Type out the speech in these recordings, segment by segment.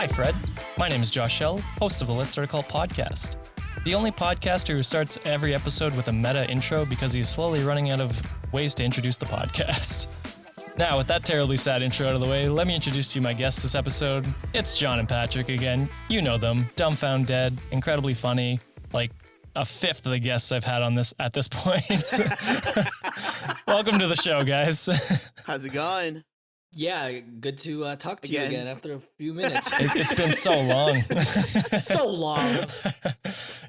Hi, Fred. My name is Josh Shell, host of the Let's Start a Cult podcast. The only podcaster who starts every episode with a meta intro because he's slowly running out of ways to introduce the podcast. Now, with that terribly sad intro out of the way, let me introduce to you my guests this episode. It's John and Patrick again. You know them. Dumbfound Dead, incredibly funny, like a fifth of the guests I've had on this at this point. Welcome to the show, guys. How's it going? Yeah, good to talk to you again after a few minutes. It's been so long. So long.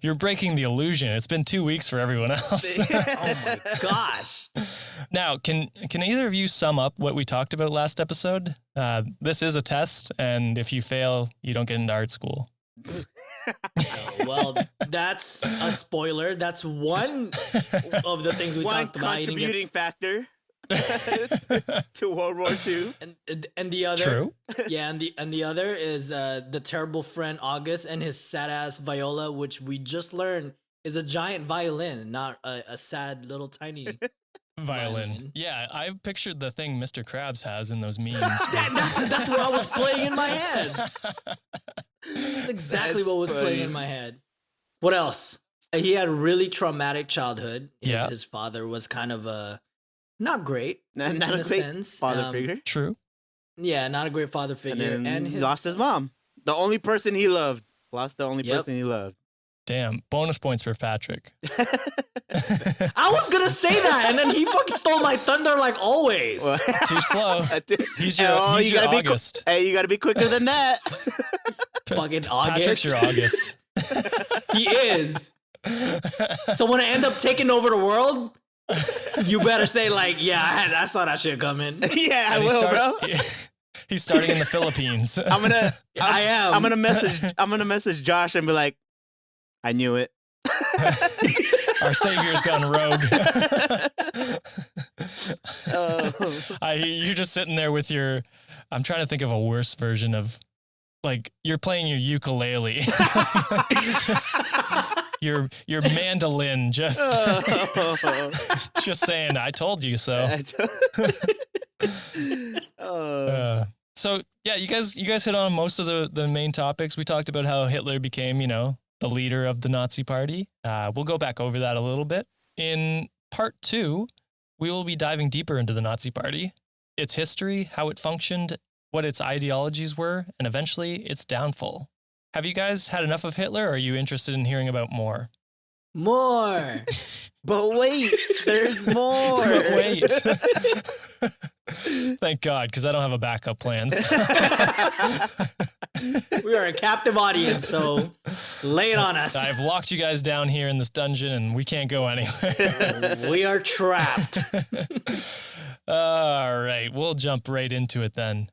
You're breaking the illusion. It's been 2 weeks for everyone else. Oh my gosh. Now, can either of you sum up what we talked about last episode? This is a test, and if you fail, you don't get into art school. Well, that's a spoiler. That's one of the things we talked about. One contributing factor to World War II. And the other, True. Yeah, and the other is the terrible friend August and his sad ass viola, which we just learned is a giant violin, not a sad little tiny violin. Yeah, I've pictured the thing Mr. Krabs has in those memes. That's what I was playing in my head. That's exactly what was playing in my head. What else? He had a really traumatic childhood. His father was kind of a not great, not in a a great sense. father figure. True. Yeah, not a great father figure. And he lost his mom. The only person he loved. Lost the only person he loved. Damn. Bonus points for Patrick. I was gonna say that, and then he fucking stole my thunder like always. Too slow. He's your August. Hey, you gotta be quicker than that. Fucking August. Patrick's your August. He is. So when I end up taking over the world, you better say like, yeah, I saw that shit coming. Yeah, I will, bro. He's starting in the Philippines. I'm gonna I'm message Josh and be like, I knew it. Our savior's gone rogue. You're just sitting there with your. I'm trying to think of a worse version of, like, you're playing your ukulele. Your mandolin, just saying, I told you so. So yeah, you guys hit on most of the main topics. We talked about how Hitler became, the leader of the Nazi Party. We'll go back over that a little bit. In part 2, we will be diving deeper into the Nazi Party, its history, how it functioned, what its ideologies were, and eventually its downfall. Have you guys had enough of Hitler, or are you interested in hearing about more? More. But wait, there's more. But wait. Thank God, because I don't have a backup plan. We are a captive audience, so lay it on us. I've locked you guys down here in this dungeon, and we can't go anywhere. We are trapped. All right, we'll jump right into it then.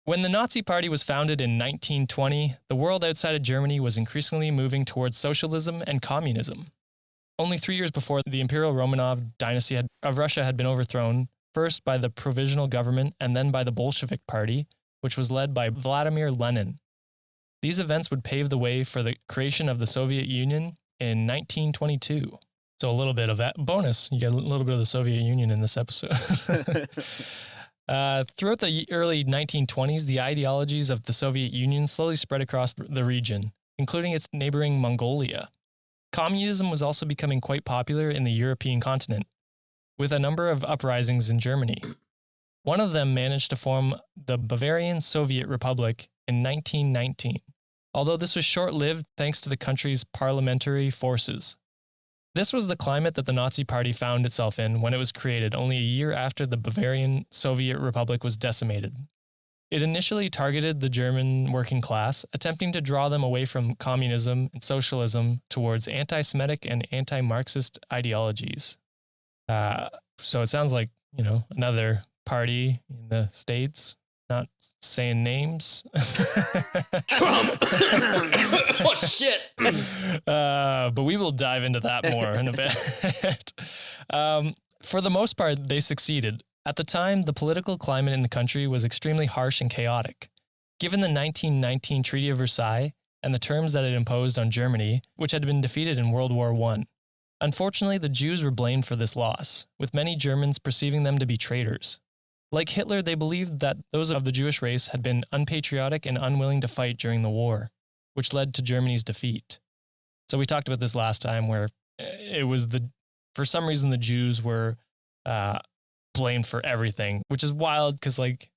When the Nazi Party was founded in 1920, the world outside of Germany was increasingly moving towards socialism and communism. Only 3 years before, the Imperial Romanov dynasty of Russia had been overthrown, first by the Provisional Government and then by the Bolshevik Party, which was led by Vladimir Lenin. These events would pave the way for the creation of the Soviet Union in 1922. So a little bit of that bonus. You get a little bit of the Soviet Union in this episode. Throughout the early 1920s, the ideologies of the Soviet Union slowly spread across the region, including its neighboring Mongolia. Communism was also becoming quite popular in the European continent, with a number of uprisings in Germany. One of them managed to form the Bavarian Soviet Republic in 1919, although this was short-lived thanks to the country's parliamentary forces. This was the climate that the Nazi Party found itself in when it was created only a year after the Bavarian Soviet Republic was decimated. It initially targeted the German working class, attempting to draw them away from communism and socialism towards anti-Semitic and anti-Marxist ideologies. So it sounds like, another party in the States, not saying names. Trump! Oh, shit! But we will dive into that more in a bit. For the most part, they succeeded. At the time, the political climate in the country was extremely harsh and chaotic. Given the 1919 Treaty of Versailles and the terms that it imposed on Germany, which had been defeated in World War I, unfortunately, the Jews were blamed for this loss, with many Germans perceiving them to be traitors. Like Hitler, they believed that those of the Jewish race had been unpatriotic and unwilling to fight during the war, which led to Germany's defeat. So we talked about this last time where it was for some reason, the Jews were blamed for everything, which is wild because, like,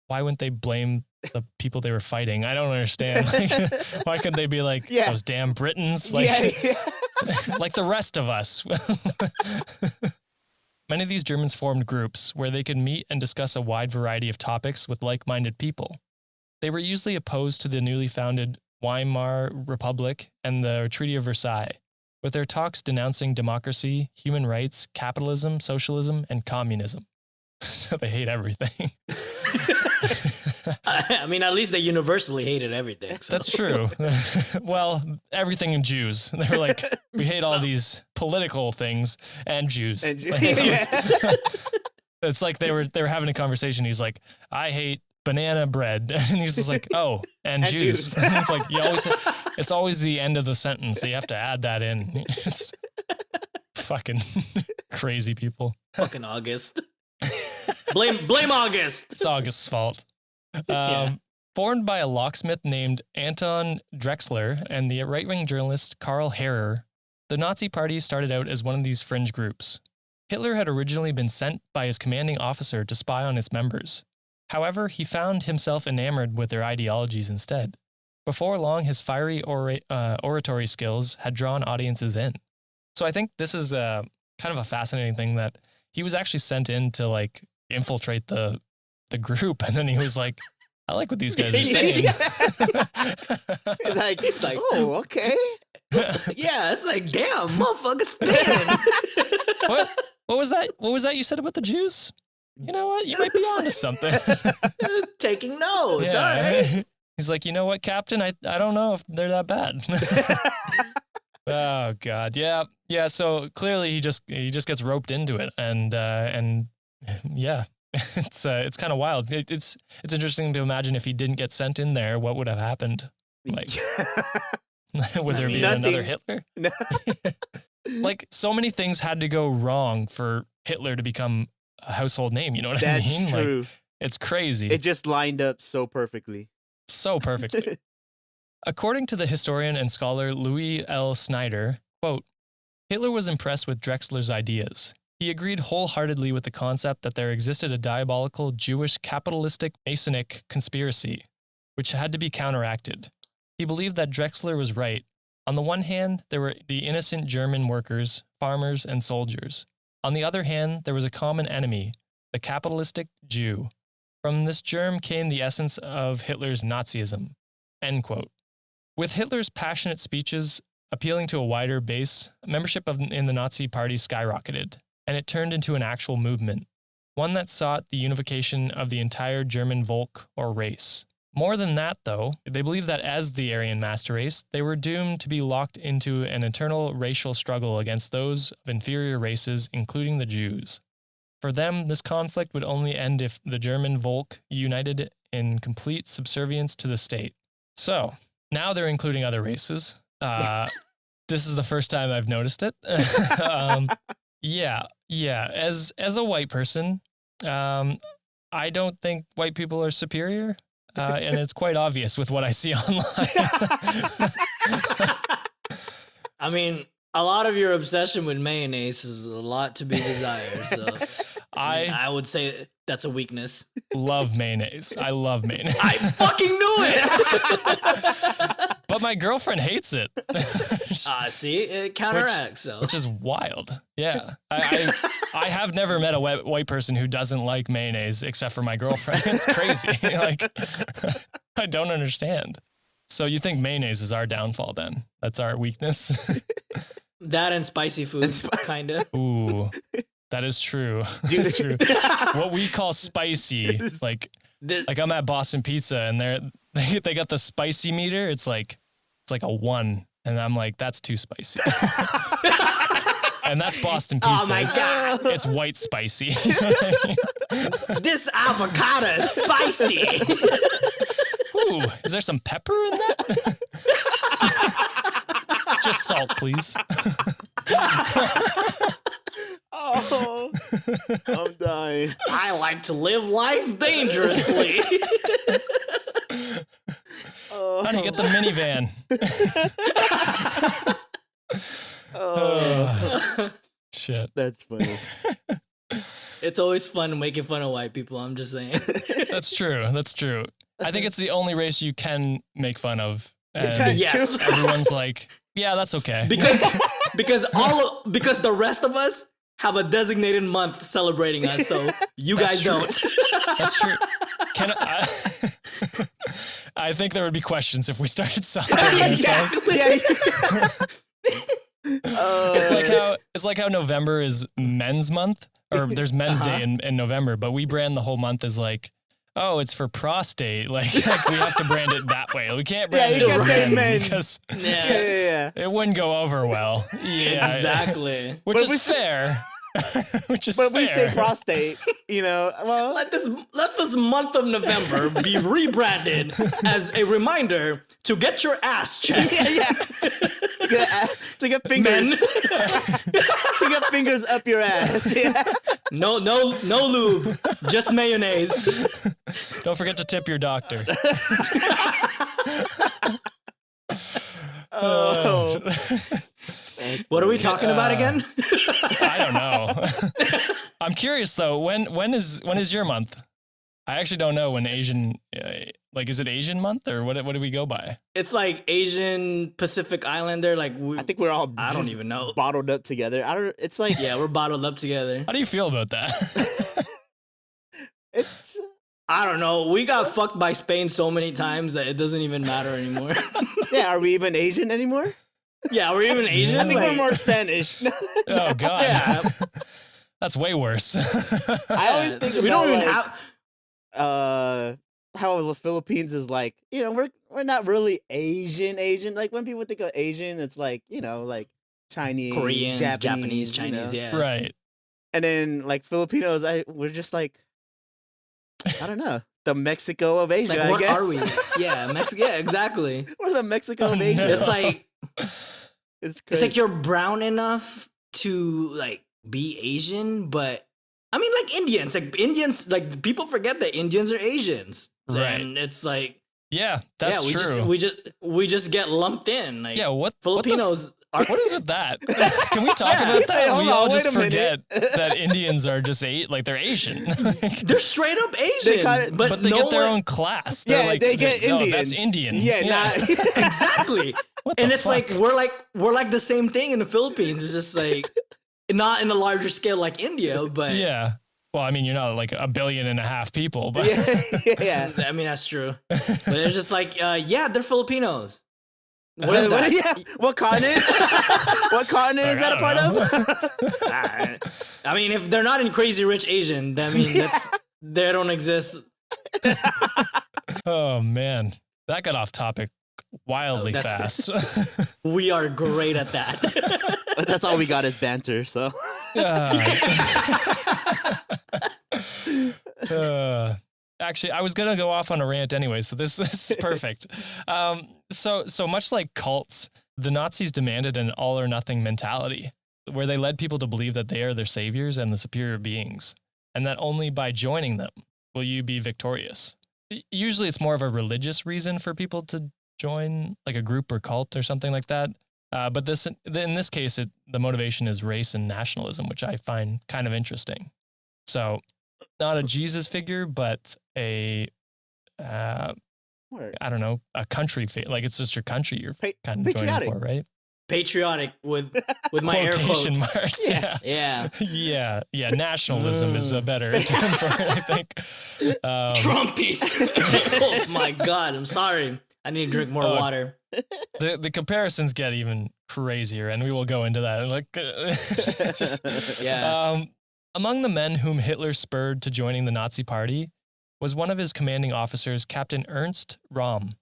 why wouldn't they blame the people they were fighting? I don't understand. Like, why couldn't they be like, those damn Britons? Like, like the rest of us. Many of these Germans formed groups where they could meet and discuss a wide variety of topics with like-minded people. They were usually opposed to the newly founded Weimar Republic and the Treaty of Versailles, with their talks denouncing democracy, human rights, capitalism, socialism, and communism. So they hate everything. I mean, at least they universally hated everything. So. That's true. Well, everything in Jews. They were like, we hate all these political things and Jews. It's like they were having a conversation. He's like, I hate banana bread. And he's just like, oh, and Jews. It's like, it's always the end of the sentence. So you have to add that in. Just fucking crazy people. Fucking August. Blame August. It's August's fault. Formed by a locksmith named Anton Drexler and the right-wing journalist Karl Harrer, the Nazi Party started out as one of these fringe groups. Hitler had originally been sent by his commanding officer to spy on its members. However, he found himself enamored with their ideologies instead. Before long, his fiery oratory skills had drawn audiences in. So I think this is kind of a fascinating thing that he was actually sent in to like infiltrate the group, and then he was like, I like what these guys are saying. It's like, oh, okay. Yeah, it's like, damn, motherfucker spin. What was that? What was that you said about the Jews? You know what? You might be onto something. Taking notes. Yeah. All right. He's like, you know what, Captain? I don't know if they're that bad. Oh God. Yeah. Yeah. So clearly he just gets roped into it, and yeah. It's kind of wild. It's interesting to imagine if he didn't get sent in there, what would have happened? Like, would there be another Hitler? No. Like, so many things had to go wrong for Hitler to become a household name. You know what I mean? That's true. Like, it's crazy. It just lined up so perfectly. So perfectly. According to the historian and scholar Louis L. Snyder, quote, Hitler was impressed with Drexler's ideas. He agreed wholeheartedly with the concept that there existed a diabolical Jewish capitalistic Masonic conspiracy, which had to be counteracted. He believed that Drexler was right. On the one hand, there were the innocent German workers, farmers, and soldiers. On the other hand, there was a common enemy, the capitalistic Jew. From this germ came the essence of Hitler's Nazism. End quote. With Hitler's passionate speeches appealing to a wider base, membership in the Nazi Party skyrocketed, and it turned into an actual movement, one that sought the unification of the entire German Volk or race. More than that, though, they believed that as the Aryan master race, they were doomed to be locked into an eternal racial struggle against those of inferior races, including the Jews. For them, this conflict would only end if the German Volk united in complete subservience to the state. So, now they're including other races. This is the first time I've noticed it. Yeah. As a white person, I don't think white people are superior, and it's quite obvious with what I see online. I mean, a lot of your obsession with mayonnaise is a lot to be desired. So I would say that's a weakness. Love mayonnaise. I love mayonnaise. I fucking knew it. But my girlfriend hates it. See, it counteracts. Which is wild. Yeah. I have never met a white person who doesn't like mayonnaise except for my girlfriend. It's crazy. Like, I don't understand. So you think mayonnaise is our downfall then? That's our weakness? That and spicy food, kind of. Ooh, that is true. That's true. What we call spicy, like I'm at Boston Pizza and they got the spicy meter. It's like a 1, and I'm like, that's too spicy. And that's Boston Pizza. Oh my God. It's white spicy. This avocado is spicy. Ooh, is there some pepper in that? Just salt, please. Oh. no. I'm dying. I like to live life dangerously. How do you get the minivan? Shit. That's funny. It's always fun making fun of white people. I'm just saying. That's true. That's true. I think it's the only race you can make fun of. And Yes. everyone's like, yeah, that's okay. Because the rest of us have a designated month celebrating us, so you guys don't. That's true. I think there would be questions if we started celebrating ourselves. It's like how November is Men's Month, or there's Men's Day in November, but we brand the whole month as like, oh, it's for prostate. Like we have to brand it that way. We can't brand it as men because it wouldn't go over well. Yeah, exactly. Which is fair. But we say prostate, well, let this month of November be rebranded as a reminder to get your ass checked. To get fingers. To get fingers up your ass. Yeah. No lube, just mayonnaise. Don't forget to tip your doctor. What are we talking about again? I don't know. I'm curious though. When is your month? I actually don't know when Asian. Is it Asian month or what do we go by? It's like Asian Pacific Islander. I think we're all. I don't even know. Bottled up together. It's like we're bottled up together. How do you feel about that? I don't know. We got fucked by Spain so many times that it doesn't even matter anymore. Yeah, are we even Asian anymore? Yeah, we're even Asian. I think we're more Spanish. Oh God. Yeah. That's way worse. I always think about, we don't even have how the Philippines is like, we're not really Asian. Like when people think of Asian, it's like, like Chinese, Koreans, Japanese, Chinese, yeah. Right. And then like Filipinos, we're just like, I don't know, the Mexico of Asia, like, what I guess. are we? Yeah, Mexico. Yeah, exactly. We're the Mexico of Asia. No. It's like it's crazy. It's like you're brown enough to like be Asian, but I mean like Indians, like people forget that Indians are Asians. Right. And it's like that's true. We just get lumped in. Like what Filipinos what is with that? Can we talk about that? We all just forget that Indians are just they're Asian. They're straight up Asian, but they get their own class. They're they get Indian. That's Indian. Not exactly. And it's fuck? like we're like the same thing in the Philippines. It's just like not in a larger scale like India, but yeah. Well, I mean, you're not like 1.5 billion people, but yeah. I mean that's true. But it's just like they're Filipinos. What is that? What continent? What continent is that a part of? I mean, if they're not in Crazy Rich Asian, they don't exist. Oh man, that got off topic wildly fast. We are great at that. That's all we got is banter. So. Actually, I was gonna go off on a rant anyway, so this is perfect. So much like cults, the Nazis demanded an all or nothing mentality, where they led people to believe that they are their saviors and the superior beings, and that only by joining them will you be victorious. Usually, it's more of a religious reason for people to join, like a group or cult or something like that. But in this case, the motivation is race and nationalism, which I find kind of interesting. So, not a Jesus figure, but I don't know, a country like it's just your country you're kind of joining for, right? Patriotic with my air quotes. Marks, yeah. Nationalism is a better term for it, I think. Trumpies. Oh my God, I'm sorry. I need to drink more water. The comparisons get even crazier, and we will go into that. Among the men whom Hitler spurred to joining the Nazi Party was one of his commanding officers, Captain Ernst Röhm.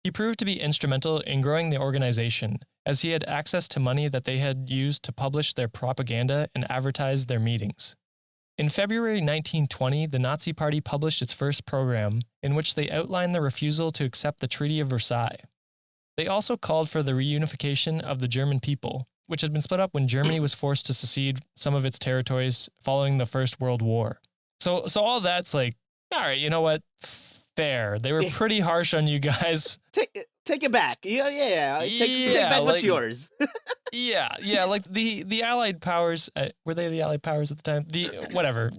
He proved to be instrumental in growing the organization, as he had access to money that they had used to publish their propaganda and advertise their meetings. In February 1920, the Nazi Party published its first program, in which they outlined the refusal to accept the Treaty of Versailles. They also called for the reunification of the German people, which had been split up when Germany was forced to secede some of its territories following the First World War. So all that's like, all right, you know what? Fair. They were pretty harsh on you guys. Take it back. Yeah. Take back what's yours. yeah. Like the Allied powers, were they the Allied powers at the time? Whatever,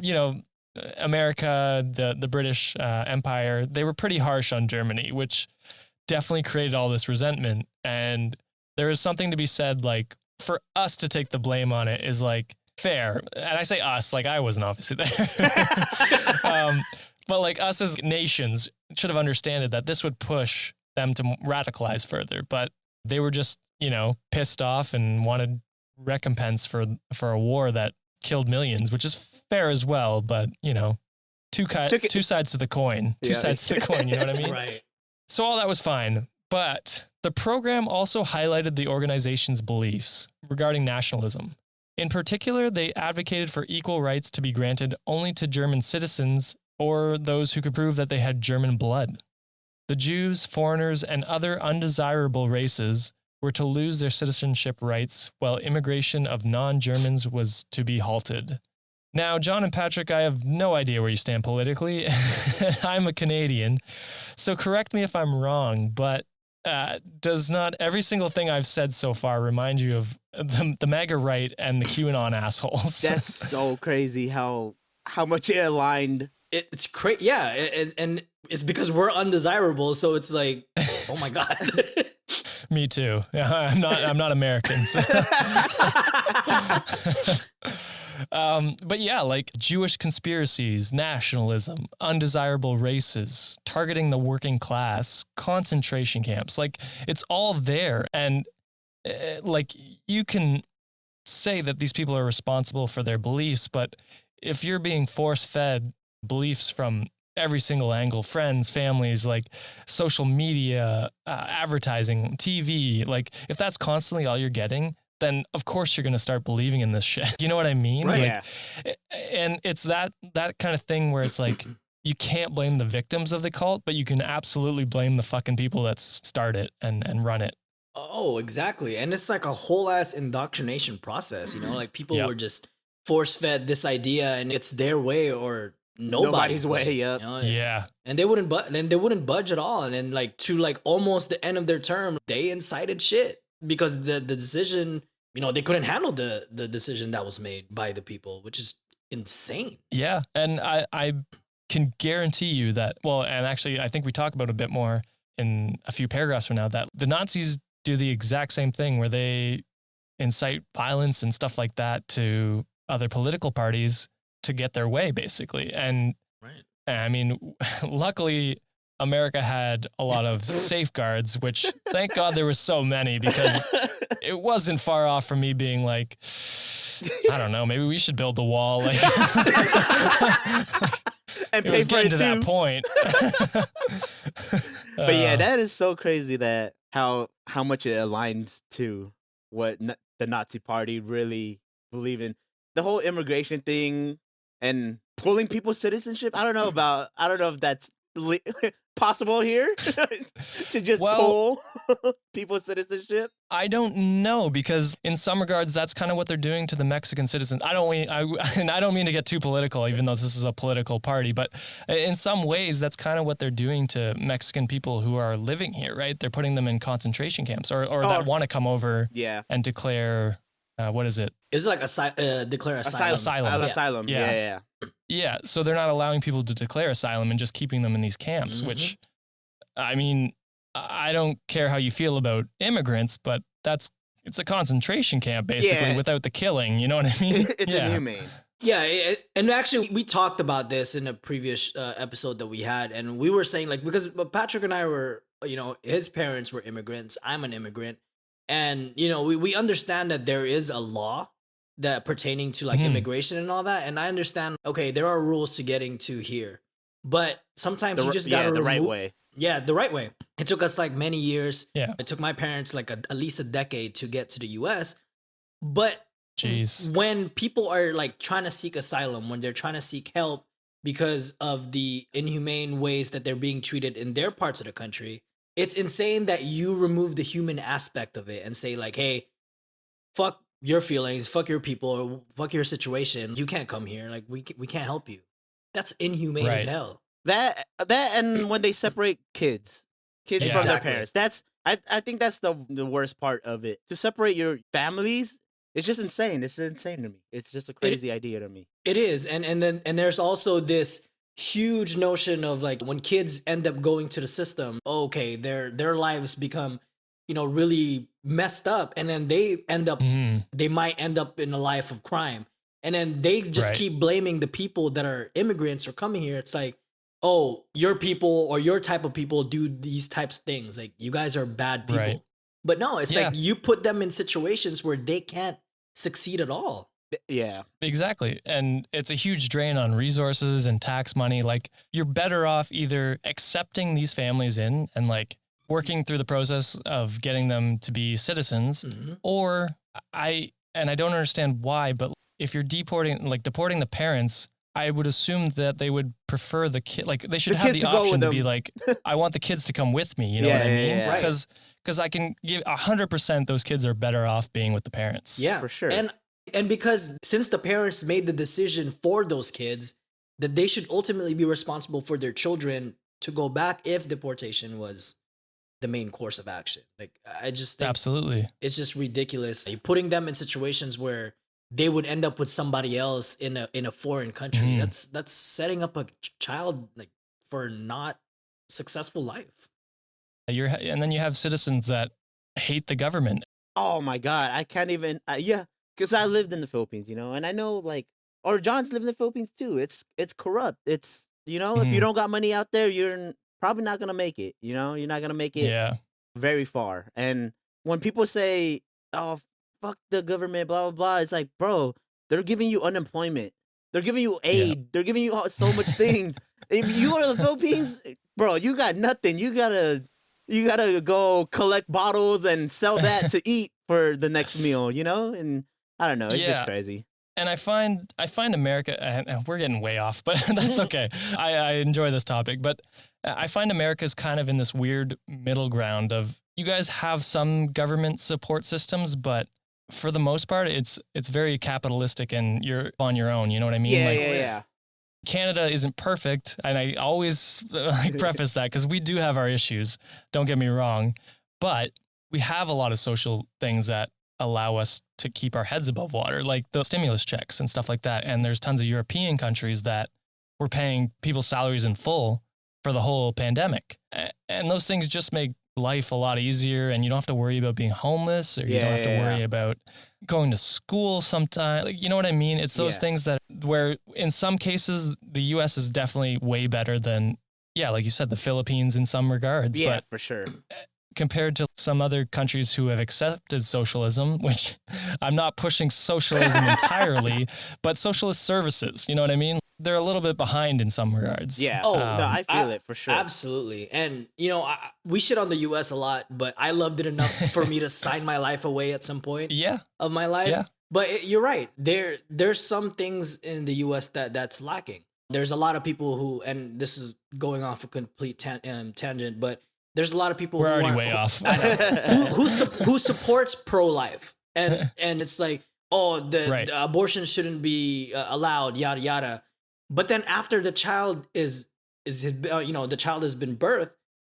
America, the British Empire, they were pretty harsh on Germany, which definitely created all this resentment. And there is something to be said, like, for us to take the blame on it is like fair. And I say us, like I wasn't obviously there. But like us as nations should have understood that this would push them to radicalize further. But they were just, pissed off and wanted recompense for a war that killed millions, which is fair as well. But, two sides to the coin. Two sides to the coin, you know what I mean? Right. So all that was fine. But the program also highlighted the organization's beliefs regarding nationalism. In particular, they advocated for equal rights to be granted only to German citizens or those who could prove that they had German blood. The Jews, foreigners, and other undesirable races were to lose their citizenship rights, while immigration of non-Germans was to be halted. Now, John and Patrick, I have no idea where you stand politically. I'm a Canadian, so correct me if I'm wrong, but does not every single thing I've said so far remind you of the MAGA right and the QAnon assholes? That's so crazy how much it aligned. It's crazy. Yeah. And it's because we're undesirable. So it's like, oh my God. Me too. Yeah, I'm not American. So. But yeah, like Jewish conspiracies, nationalism, undesirable races, targeting the working class, concentration camps, like it's all there. And like you can say that these people are responsible for their beliefs, but if you're being force-fed beliefs from every single angle, friends, families, like social media, advertising, TV, like if that's constantly all you're getting, then of course you're going to start believing in this shit. You know what I mean? Right. Like, yeah. And it's that kind of thing where it's like, you can't blame the victims of the cult, but you can absolutely blame the fucking people that start it and run it. Oh, exactly. And it's like a whole ass indoctrination process, like people were just force fed this idea and it's their way or nobody's way. Yep. Yeah. And they wouldn't budge at all. And then like to like almost the end of their term, they incited shit because the decision, they couldn't handle the decision that was made by the people, which is insane. Yeah. And I can guarantee you that, well, and actually I think we talk about a bit more in a few paragraphs from now, that the Nazis do the exact same thing where they incite violence and stuff like that to other political parties to get their way, basically. And right. I mean, luckily America had a lot of safeguards, which thank God there were so many, because it wasn't far off from me being like, I don't know, maybe we should build the wall. Like, and it pay was for getting it to too. that point. But yeah, that is so crazy that how much it aligns to what the Nazi Party really believed in. The whole immigration thing and pulling people's citizenship. I don't know if that's possible here to just pull people's citizenship. I don't know, because in some regards that's kind of what they're doing to the Mexican citizens. I don't mean to get too political, even though this is a political party, but in some ways that's kind of what they're doing to Mexican people who are living here, right? They're putting them in concentration camps or that want to come over and declare what is it? Is it like declare asylum? Asylum. Yeah. Yeah, so they're not allowing people to declare asylum and just keeping them in these camps, which, I mean, I don't care how you feel about immigrants, but it's a concentration camp, basically, without the killing, you know what I mean? It's inhumane. Yeah, and actually, we talked about this in a previous episode that we had, and we were saying, like, because Patrick and I were, his parents were immigrants, I'm an immigrant, and, we understand that there is a law that pertaining to like immigration and all that. And I understand, okay, there are rules to getting to here, but sometimes you just gotta the right way. Yeah, the right way. It took us like many years. Yeah. It took my parents like at least a decade to get to the US. But when people are like trying to seek asylum, when they're trying to seek help because of the inhumane ways that they're being treated in their parts of the country, it's insane that you remove the human aspect of it and say like, hey, fuck your feelings, fuck your people, or fuck your situation. You can't come here. Like we can't help you. That's inhumane as Right. hell. That and when they separate kids from their Exactly. parents. That's I think that's the worst part of it. To separate your families, it's just insane. It's insane to me. It's just a crazy idea to me. It is, and there's also this huge notion of like when kids end up going to the system, okay, their lives become, really messed up, and then they might end up in a life of crime, and then they just Right. keep blaming the people that are immigrants or coming here. It's like, oh, your people or your type of people do these types of things. Like you guys are bad people, Right. but no, it's Yeah. like you put them in situations where they can't succeed at all. Yeah. Exactly. And it's a huge drain on resources and tax money. Like you're better off either accepting these families in and like working through the process of getting them to be citizens, or I don't understand why, but if you're deporting the parents, I would assume that they would prefer the kid. Like they should have kids the to go option with to be them. like, I want the kids to come with me. You know Yeah, what I yeah, mean? yeah. Right. Because I can give 100% those kids are better off being with the parents. Yeah, For sure. And because since the parents made the decision for those kids that they should ultimately be responsible for their children to go back if deportation was the main course of action. Like I just think Absolutely. it's just ridiculous. You're putting them in situations where they would end up with somebody else in a foreign country. That's setting up a child like for not successful life. And then you have citizens that hate the government. Oh my God, I can't even. Yeah, because I lived in the Philippines, and I know or John's lived in the Philippines too. It's corrupt. It's if you don't got money out there, you're probably not gonna make it. You're not gonna make it Yeah. very far. And when people say, "Oh, fuck the government," blah blah blah, it's like, bro, they're giving you unemployment. They're giving you aid. They're giving you so much things. If you go to the Philippines, bro, you got nothing. You gotta go collect bottles and sell that to eat for the next meal, And I don't know, it's just crazy. And I find America, and we're getting way off, but that's okay. I enjoy this topic, but I find America's kind of in this weird middle ground of you guys have some government support systems, but for the most part, it's very capitalistic and you're on your own. You know what I mean? Yeah. Canada isn't perfect, and I always preface that because we do have our issues. Don't get me wrong, but we have a lot of social things that allow us to keep our heads above water, like the stimulus checks and stuff like that. And there's tons of European countries that were paying people's salaries in full for the whole pandemic, and those things just make life a lot easier, and you don't have to worry about being homeless, or you don't have to worry about going to school sometime. Like, you know what I mean? It's those things that where in some cases the US is definitely way better than, like you said, the Philippines in some regards. Yeah, but for sure. compared to some other countries who have accepted socialism, which I'm not pushing socialism entirely, but socialist services, you know what I mean? They're a little bit behind in some regards. Yeah. Oh, no, I feel it for sure. Absolutely. And, we shit on the U.S. a lot, but I loved it enough for me to sign my life away at some point of my life. Yeah. But you're right. There's some things in the U.S. that's lacking. There's a lot of people who, and this is going off a complete tangent, but there's a lot of people We're already way off. who supports pro-life. And it's like, the abortion shouldn't be allowed, yada, yada. But then after the child the child has been birthed,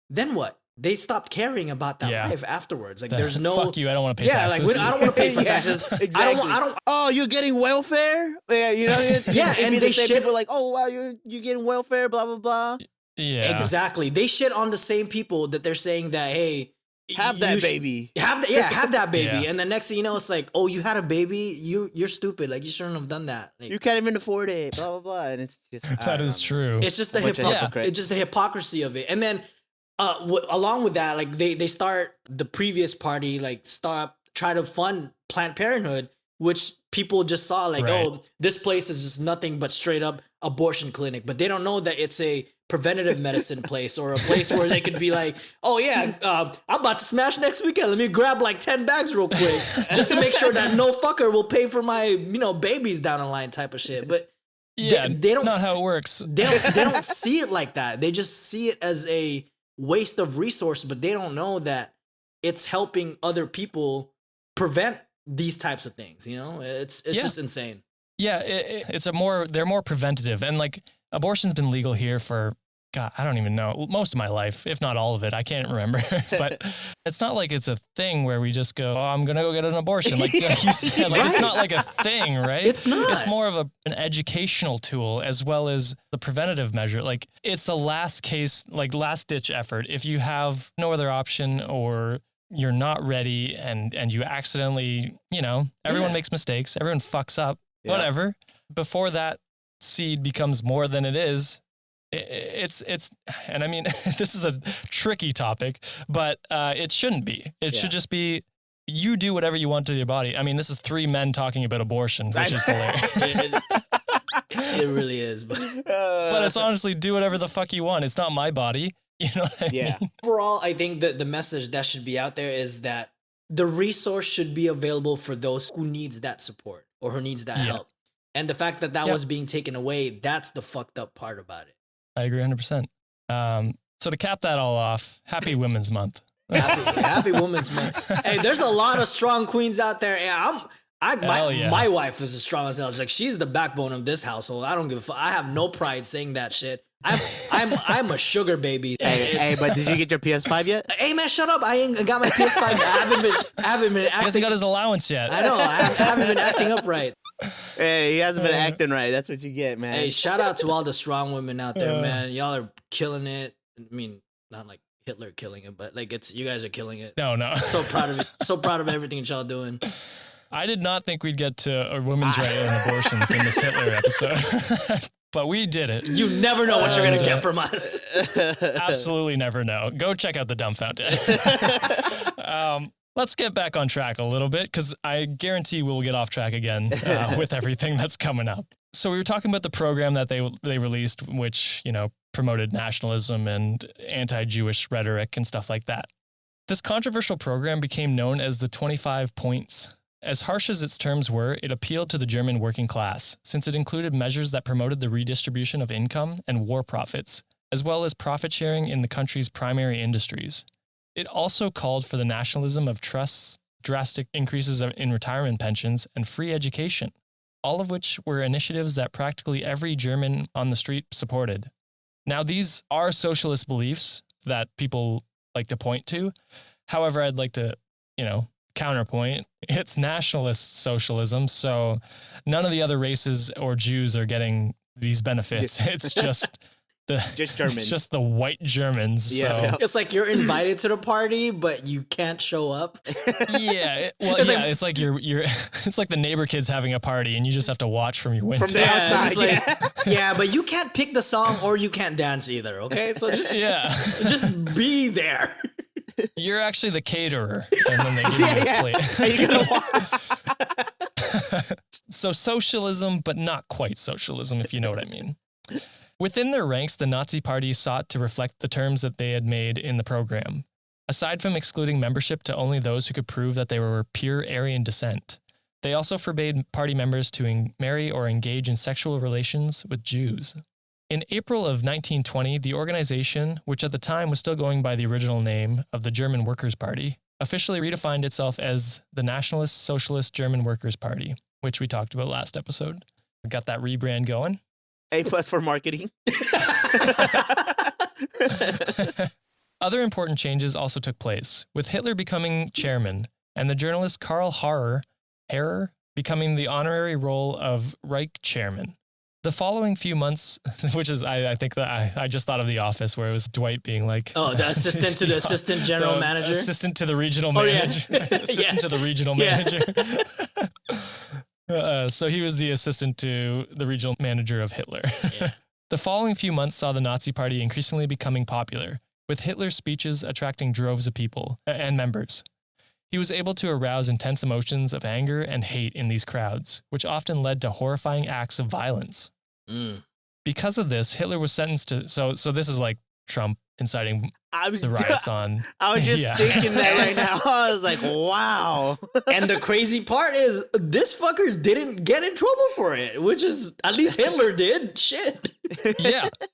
then what? They stopped caring about that life afterwards. Like there's no fuck you. I don't want to pay taxes. Like I don't want to pay for taxes. Exactly. I don't. Oh, you're getting welfare? Yeah, and they shit. People are like, oh wow, you're getting welfare, blah blah blah. Yeah, exactly. They shit on the same people that they're saying that, hey, have that baby. Have that baby. And the next thing you know, it's like, oh, you had a baby. You're stupid. Like you shouldn't have done that. Like, you can't even afford it. Blah blah blah. And it's just that is true. It's just the it's just the hypocrisy of it. And then along with that, like they start the previous party try to fund Planned Parenthood, which people just saw like, oh, this place is just nothing but straight up abortion clinic, but they don't know that it's a preventative medicine place or a place where they could be like, oh yeah, I'm about to smash next weekend. Let me grab like 10 bags real quick just to make sure that no fucker will pay for my, babies down the line type of shit. But they don't, not how it works. They don't see it like that. They just see it as a waste of resource, but they don't know that it's helping other people prevent these types of things. You know, it's just insane. Yeah, they're more preventative, and like abortion's been legal here for, God, I don't even know, most of my life, if not all of it. I can't remember. But it's not like it's a thing where we just go, oh, I'm going to go get an abortion. Like you said, like it's not like a thing, right? It's not. It's more of an educational tool as well as the preventative measure. Like it's the last case, like last ditch effort. If you have no other option or you're not ready and you accidentally, everyone makes mistakes. Everyone fucks up, whatever. Before that seed becomes more than it is, it's and I mean, this is a tricky topic, but it shouldn't be. It should just be, you do whatever you want to your body. I mean, this is 3 men talking about abortion, which is hilarious. It really is. But it's honestly, do whatever the fuck you want. It's not my body. You know what I mean? Overall, I think that the message that should be out there is that the resource should be available for those who needs that support or who needs that help. And the fact that was being taken away, that's the fucked up part about it. I agree 100%. So to cap that all off, happy Women's Month. Happy Women's Month. Hey, there's a lot of strong queens out there. And my wife is as strong as hell. Like, she's the backbone of this household. I don't give a fuck. I have no pride saying that shit. I'm a sugar baby. Hey, but did you get your PS5 yet? Hey man, shut up! I ain't got my PS5. I haven't been acting. He hasn't got his allowance yet. I know. I haven't been acting up right. Hey, he hasn't been acting right. That's what you get, man. Hey, shout out to all the strong women out there, man. Y'all are killing it. I mean, not like Hitler killing it, but like you guys are killing it. No. So proud of it. So proud of everything that y'all doing. I did not think we'd get to a women's right in abortions in this Hitler episode. But we did it. You never know what you're going to get from us. Absolutely never know. Go check out the Dumb Fountain. Let's get back on track a little bit, because I guarantee we'll get off track again with everything that's coming up. So we were talking about the program that they released, which, promoted nationalism and anti-Jewish rhetoric and stuff like that. This controversial program became known as the 25 Points. As harsh as its terms were, it appealed to the German working class, since it included measures that promoted the redistribution of income and war profits, as well as profit sharing in the country's primary industries. It also called for the nationalism of trusts, drastic increases in retirement pensions, and free education, all of which were initiatives that practically every German on the street supported. Now, these are socialist beliefs that people like to point to. However, I'd like to, counterpoint, it's nationalist socialism, so none of the other races or Jews are getting these benefits. It's just Germans. It's just the white Germans. Yeah. So. It's like you're invited to the party, but you can't show up. Yeah. It's like you're it's like the neighbor kids having a party and you just have to watch from your window. From the outside. Yeah, but you can't pick the song or you can't dance either, okay? So just be there. You're actually the caterer, and then they give you a plate. Are you gonna So socialism, but not quite socialism, if you know what I mean. Within their ranks, the Nazi Party sought to reflect the terms that they had made in the program. Aside from excluding membership to only those who could prove that they were pure Aryan descent, they also forbade party members to marry or engage in sexual relations with Jews. In April of 1920, the organization, which at the time was still going by the original name of the German Workers' Party, officially redefined itself as the Nationalist Socialist German Workers' Party, which we talked about last episode. We got that rebrand going. A+ for marketing. Other important changes also took place, with Hitler becoming chairman and the journalist Karl Harrer becoming the honorary role of Reich chairman. The following few months, which is, I think that I just thought of The Office, where it was Dwight being like... Oh, the assistant to the assistant general manager? Assistant to the regional manager. Assistant to the regional manager. So he was the assistant to the regional manager of Hitler. Yeah. The following few months saw the Nazi Party increasingly becoming popular, with Hitler's speeches attracting droves of people and members. He was able to arouse intense emotions of anger and hate in these crowds, which often led to horrifying acts of violence. Because of this, Hitler was sentenced to... So this is like Trump inciting the riots on... I was just thinking that right now. I was like, wow. And the crazy part is, this fucker didn't get in trouble for it, which is, at least Hitler did. Shit.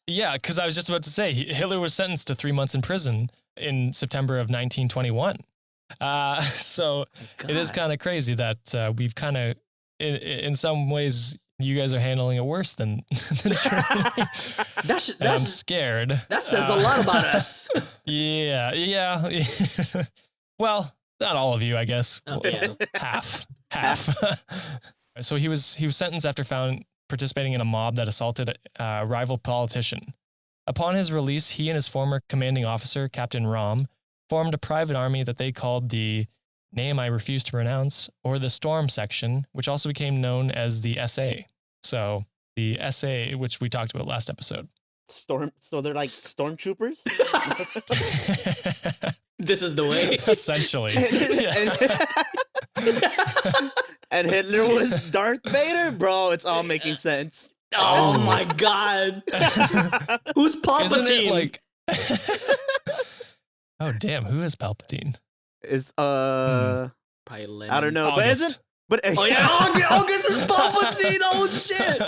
Yeah, because I was just about to say, Hitler was sentenced to 3 months in prison in September of 1921. So it is kind of crazy that we've kind of, in some ways, you guys are handling it worse than Germany. I'm scared. That says a lot about us. Yeah. Well, not all of you, I guess. Oh, yeah. Half. So he was sentenced after found participating in a mob that assaulted a rival politician. Upon his release, he and his former commanding officer, Captain Rom, formed a private army that they called the name I refuse to pronounce, or the Storm Section, which also became known as the SA. So the SA, which we talked about last episode. So they're like stormtroopers? This is the way. Essentially. And Hitler was Darth Vader? Bro, it's all making sense. Oh my God. Who's Palpatine? Isn't it like... Oh, damn. Who is Palpatine? Is Probably Lenin. I don't know, August. but Oh yeah, August is Palpatine. Oh shit.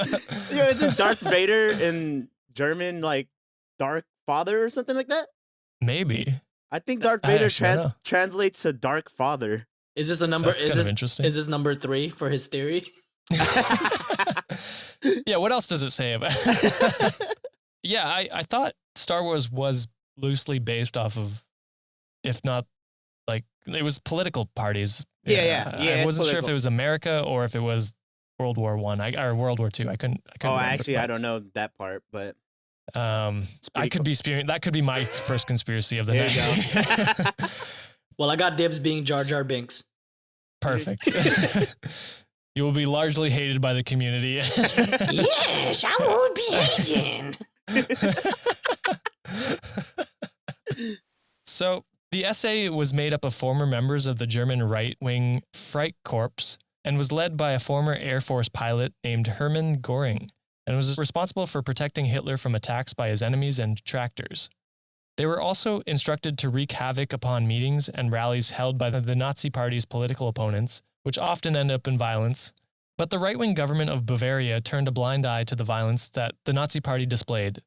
yeah, isn't Darth Vader in German like Dark Father or something like that? Maybe. I think Darth Vader translates to Dark Father. Is this a number? That's kind of interesting. Is this number 3 for his theory? Yeah, what else does it say about Yeah, I thought Star Wars was loosely based off of, if not, like, it was political parties. Yeah, I wasn't sure if it was America or if it was World War I or World War II. I couldn't actually, I don't know that part, but I could be spewing. That could be my first conspiracy of the there night. You go. Well, I got dibs being Jar Jar Binks. Perfect. You will be largely hated by the community. Yes, I won't be hating. So the SA was made up of former members of the German right-wing Freikorps and was led by a former Air Force pilot named Hermann Göring, and was responsible for protecting Hitler from attacks by his enemies and detractors. They were also instructed to wreak havoc upon meetings and rallies held by the Nazi Party's political opponents, which often end up in violence. But the right-wing government of Bavaria turned a blind eye to the violence that the Nazi Party displayed,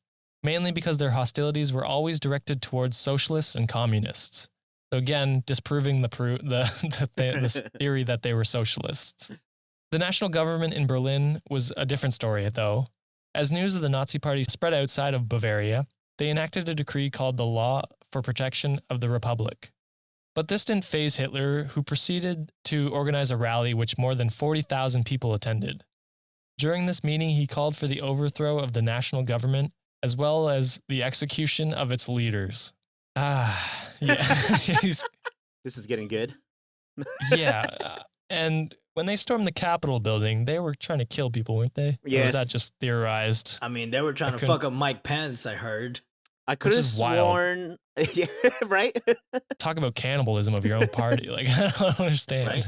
mainly because their hostilities were always directed towards socialists and communists. So again, disproving the theory that they were socialists. The national government in Berlin was a different story, though. As news of the Nazi Party spread outside of Bavaria, they enacted a decree called the Law for Protection of the Republic. But this didn't faze Hitler, who proceeded to organize a rally which more than 40,000 people attended. During this meeting, he called for the overthrow of the national government, as well as the execution of its leaders. Yeah. This is getting good. Yeah. And when they stormed the Capitol building, they were trying to kill people, weren't they? Yes. Or was that just theorized? I mean, they were trying to fuck up Mike Pence, I heard. I could have sworn... Yeah, right? Talk about cannibalism of your own party. Like, I don't understand. Right?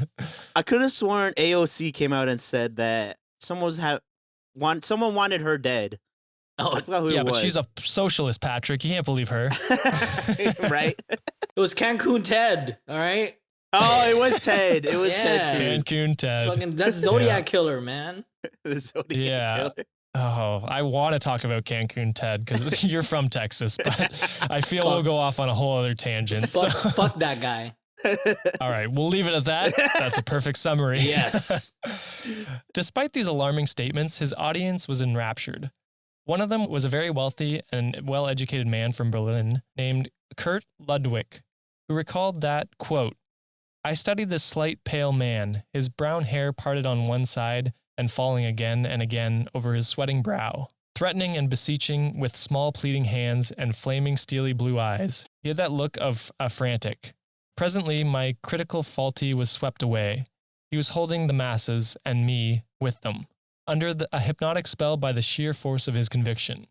I could have sworn AOC came out and said that someone wanted her dead. Oh, I forgot who yeah, it was. but she's a socialist, Patrick. You can't believe her. Right? It was Cancun Ted, all right? Oh, it was Ted. It was Yeah. Ted Cruz. Cancun Ted. Fucking, that's Zodiac Killer, man. The Zodiac Yeah. Killer. Oh, I want to talk about Cancun Ted because you're from Texas, but I feel we'll go off on a whole other tangent. So. Fuck that guy. All right, we'll leave it at that. That's a perfect summary. Yes. Despite these alarming statements, his audience was enraptured. One of them was a very wealthy and well-educated man from Berlin named Kurt Ludwig, who recalled that, quote, "I studied this slight, pale man, his brown hair parted on one side and falling again and again over his sweating brow, threatening and beseeching with small pleading hands and flaming steely blue eyes. He had that look of a frantic. Presently, my critical faulty was swept away. He was holding the masses, and me, with them, under a hypnotic spell by the sheer force of his conviction."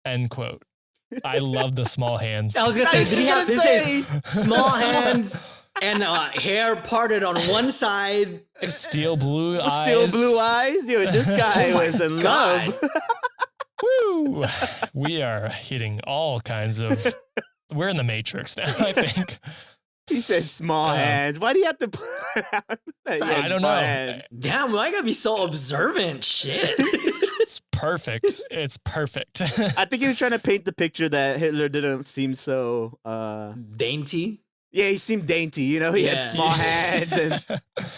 End quote. I love the small hands. I was going to say, did he have small hands and hair parted on one side? Steel blue eyes. Steel blue eyes? Dude, this guy was in love. Woo! We are hitting all kinds of... We're in the Matrix now, I think. He said small hands. Why do you have to put out that? I don't know. Damn, I gotta be so observant. Shit. It's perfect. It's perfect. I think he was trying to paint the picture that Hitler didn't seem so... dainty? Yeah, he seemed dainty, you know? He had Yeah. small hands and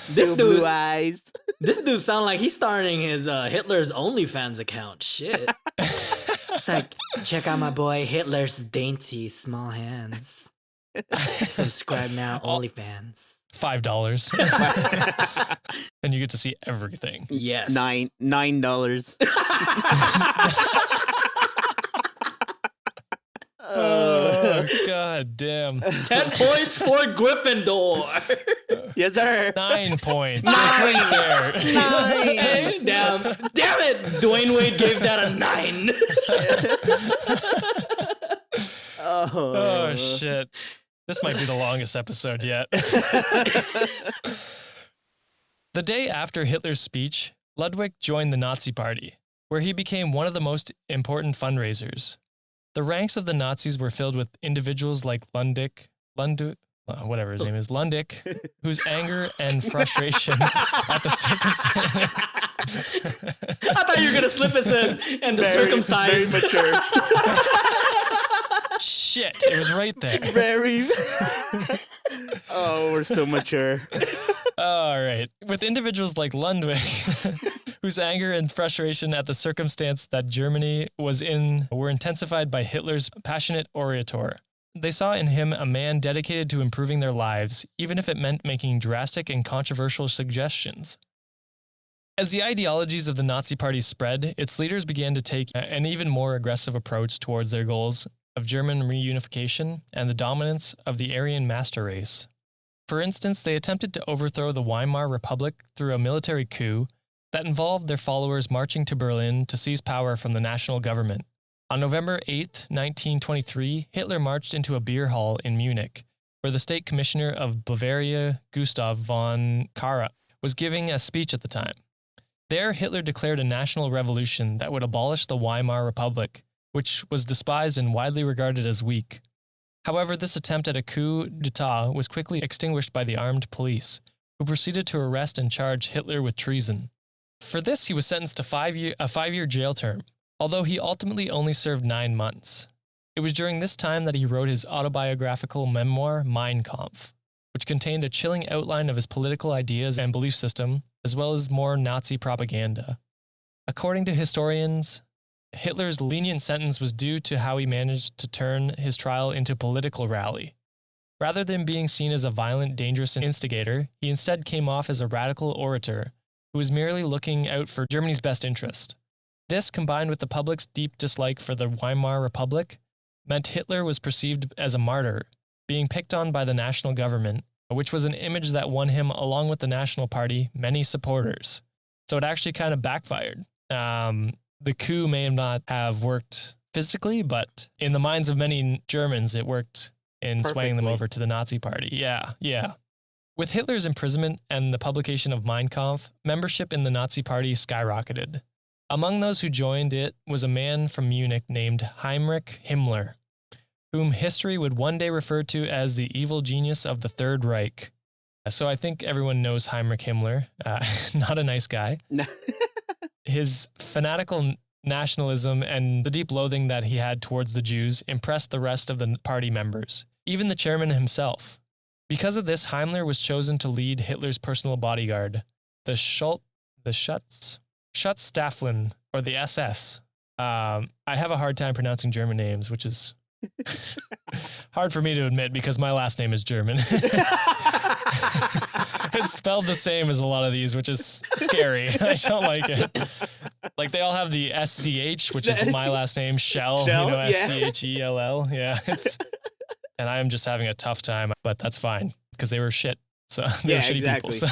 This still dude- blue eyes. This dude sound like he's starting his Hitler's OnlyFans account. Shit. It's like, check out my boy Hitler's dainty small hands. Subscribe now, OnlyFans. $5. And you get to see everything. Yes. $9. Oh, god damn. 10 points for Gryffindor. Yes, sir. 9 points. It's right there. Hey, damn it. Dwayne Wade gave that a 9. Oh, shit. This might be the longest episode yet. The day after Hitler's speech, Ludwig joined the Nazi Party, where he became one of the most important fundraisers. The ranks of the Nazis were filled with individuals like Lundick, whatever his name is, Lundick, whose anger and frustration at the circumstance. I thought you were going to slip it says, and the circumcised. Very mature. Shit, it was right there. Very. Oh, we're so mature. All right. With individuals like Ludwig, whose anger and frustration at the circumstance that Germany was in were intensified by Hitler's passionate orator. They saw in him a man dedicated to improving their lives, even if it meant making drastic and controversial suggestions. As the ideologies of the Nazi Party spread, its leaders began to take an even more aggressive approach towards their goals of German reunification and the dominance of the Aryan master race. For instance, they attempted to overthrow the Weimar Republic through a military coup that involved their followers marching to Berlin to seize power from the national government. On November 8, 1923, Hitler marched into a beer hall in Munich, where the state commissioner of Bavaria, Gustav von Kahr, was giving a speech at the time. There, Hitler declared a national revolution that would abolish the Weimar Republic, which was despised and widely regarded as weak. However, this attempt at a coup d'etat was quickly extinguished by the armed police, who proceeded to arrest and charge Hitler with treason. For this, he was sentenced to a 5-year jail term, although he ultimately only served 9 months. It was during this time that he wrote his autobiographical memoir, Mein Kampf, which contained a chilling outline of his political ideas and belief system, as well as more Nazi propaganda. According to historians, Hitler's lenient sentence was due to how he managed to turn his trial into a political rally. Rather than being seen as a violent, dangerous instigator, he instead came off as a radical orator who was merely looking out for Germany's best interest. This, combined with the public's deep dislike for the Weimar Republic, meant Hitler was perceived as a martyr, being picked on by the national government, which was an image that won him, along with the National Party, many supporters. So it actually kind of backfired. The coup may not have worked physically, but in the minds of many Germans, it worked in swaying them over to the Nazi Party. Yeah. With Hitler's imprisonment and the publication of Mein Kampf, membership in the Nazi Party skyrocketed. Among those who joined it was a man from Munich named Heinrich Himmler, whom history would one day refer to as the evil genius of the Third Reich. So I think everyone knows Heinrich Himmler. Not a nice guy. His fanatical nationalism and the deep loathing that he had towards the Jews impressed the rest of the party members, even the chairman himself. Because of this, Himmler was chosen to lead Hitler's personal bodyguard, the Schutzstaffeln, or the SS. I have a hard time pronouncing German names, which is hard for me to admit because my last name is German. It's spelled the same as a lot of these, which is scary. I don't like it. Like they all have the SCH, which is my last name, Shell, SCHELL. Yeah, and I am just having a tough time, but that's fine because they were shit. So they were shitty people. So.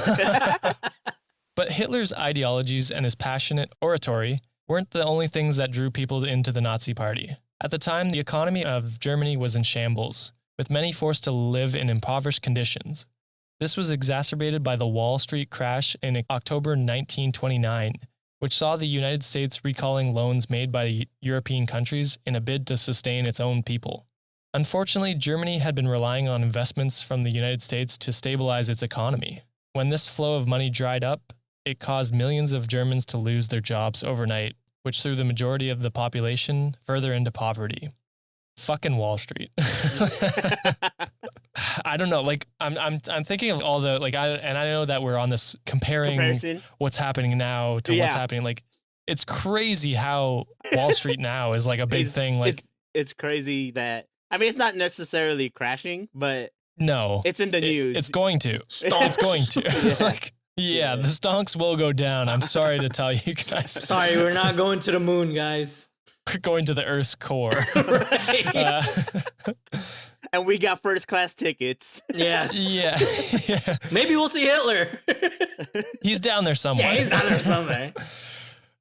But Hitler's ideologies and his passionate oratory weren't the only things that drew people into the Nazi Party. At the time, the economy of Germany was in shambles, with many forced to live in impoverished conditions. This was exacerbated by the Wall Street crash in October 1929, which saw the United States recalling loans made by European countries in a bid to sustain its own people. Unfortunately, Germany had been relying on investments from the United States to stabilize its economy. When this flow of money dried up, it caused millions of Germans to lose their jobs overnight, which threw the majority of the population further into poverty. Fucking Wall Street. I don't know. Like I'm thinking of all the I know that we're on this comparison what's happening now to what's happening. Like it's crazy how Wall Street now is like a big thing. Like it's crazy that it's not necessarily crashing, but no, it's in the news. It's going to. It's going to. Yeah, the stonks will go down. I'm sorry to tell you guys. Sorry, we're not going to the moon, guys. We're going to the Earth's core. Right. And we got first class tickets. Yes. Yeah. Maybe we'll see Hitler. He's down there somewhere. Yeah, he's down there somewhere.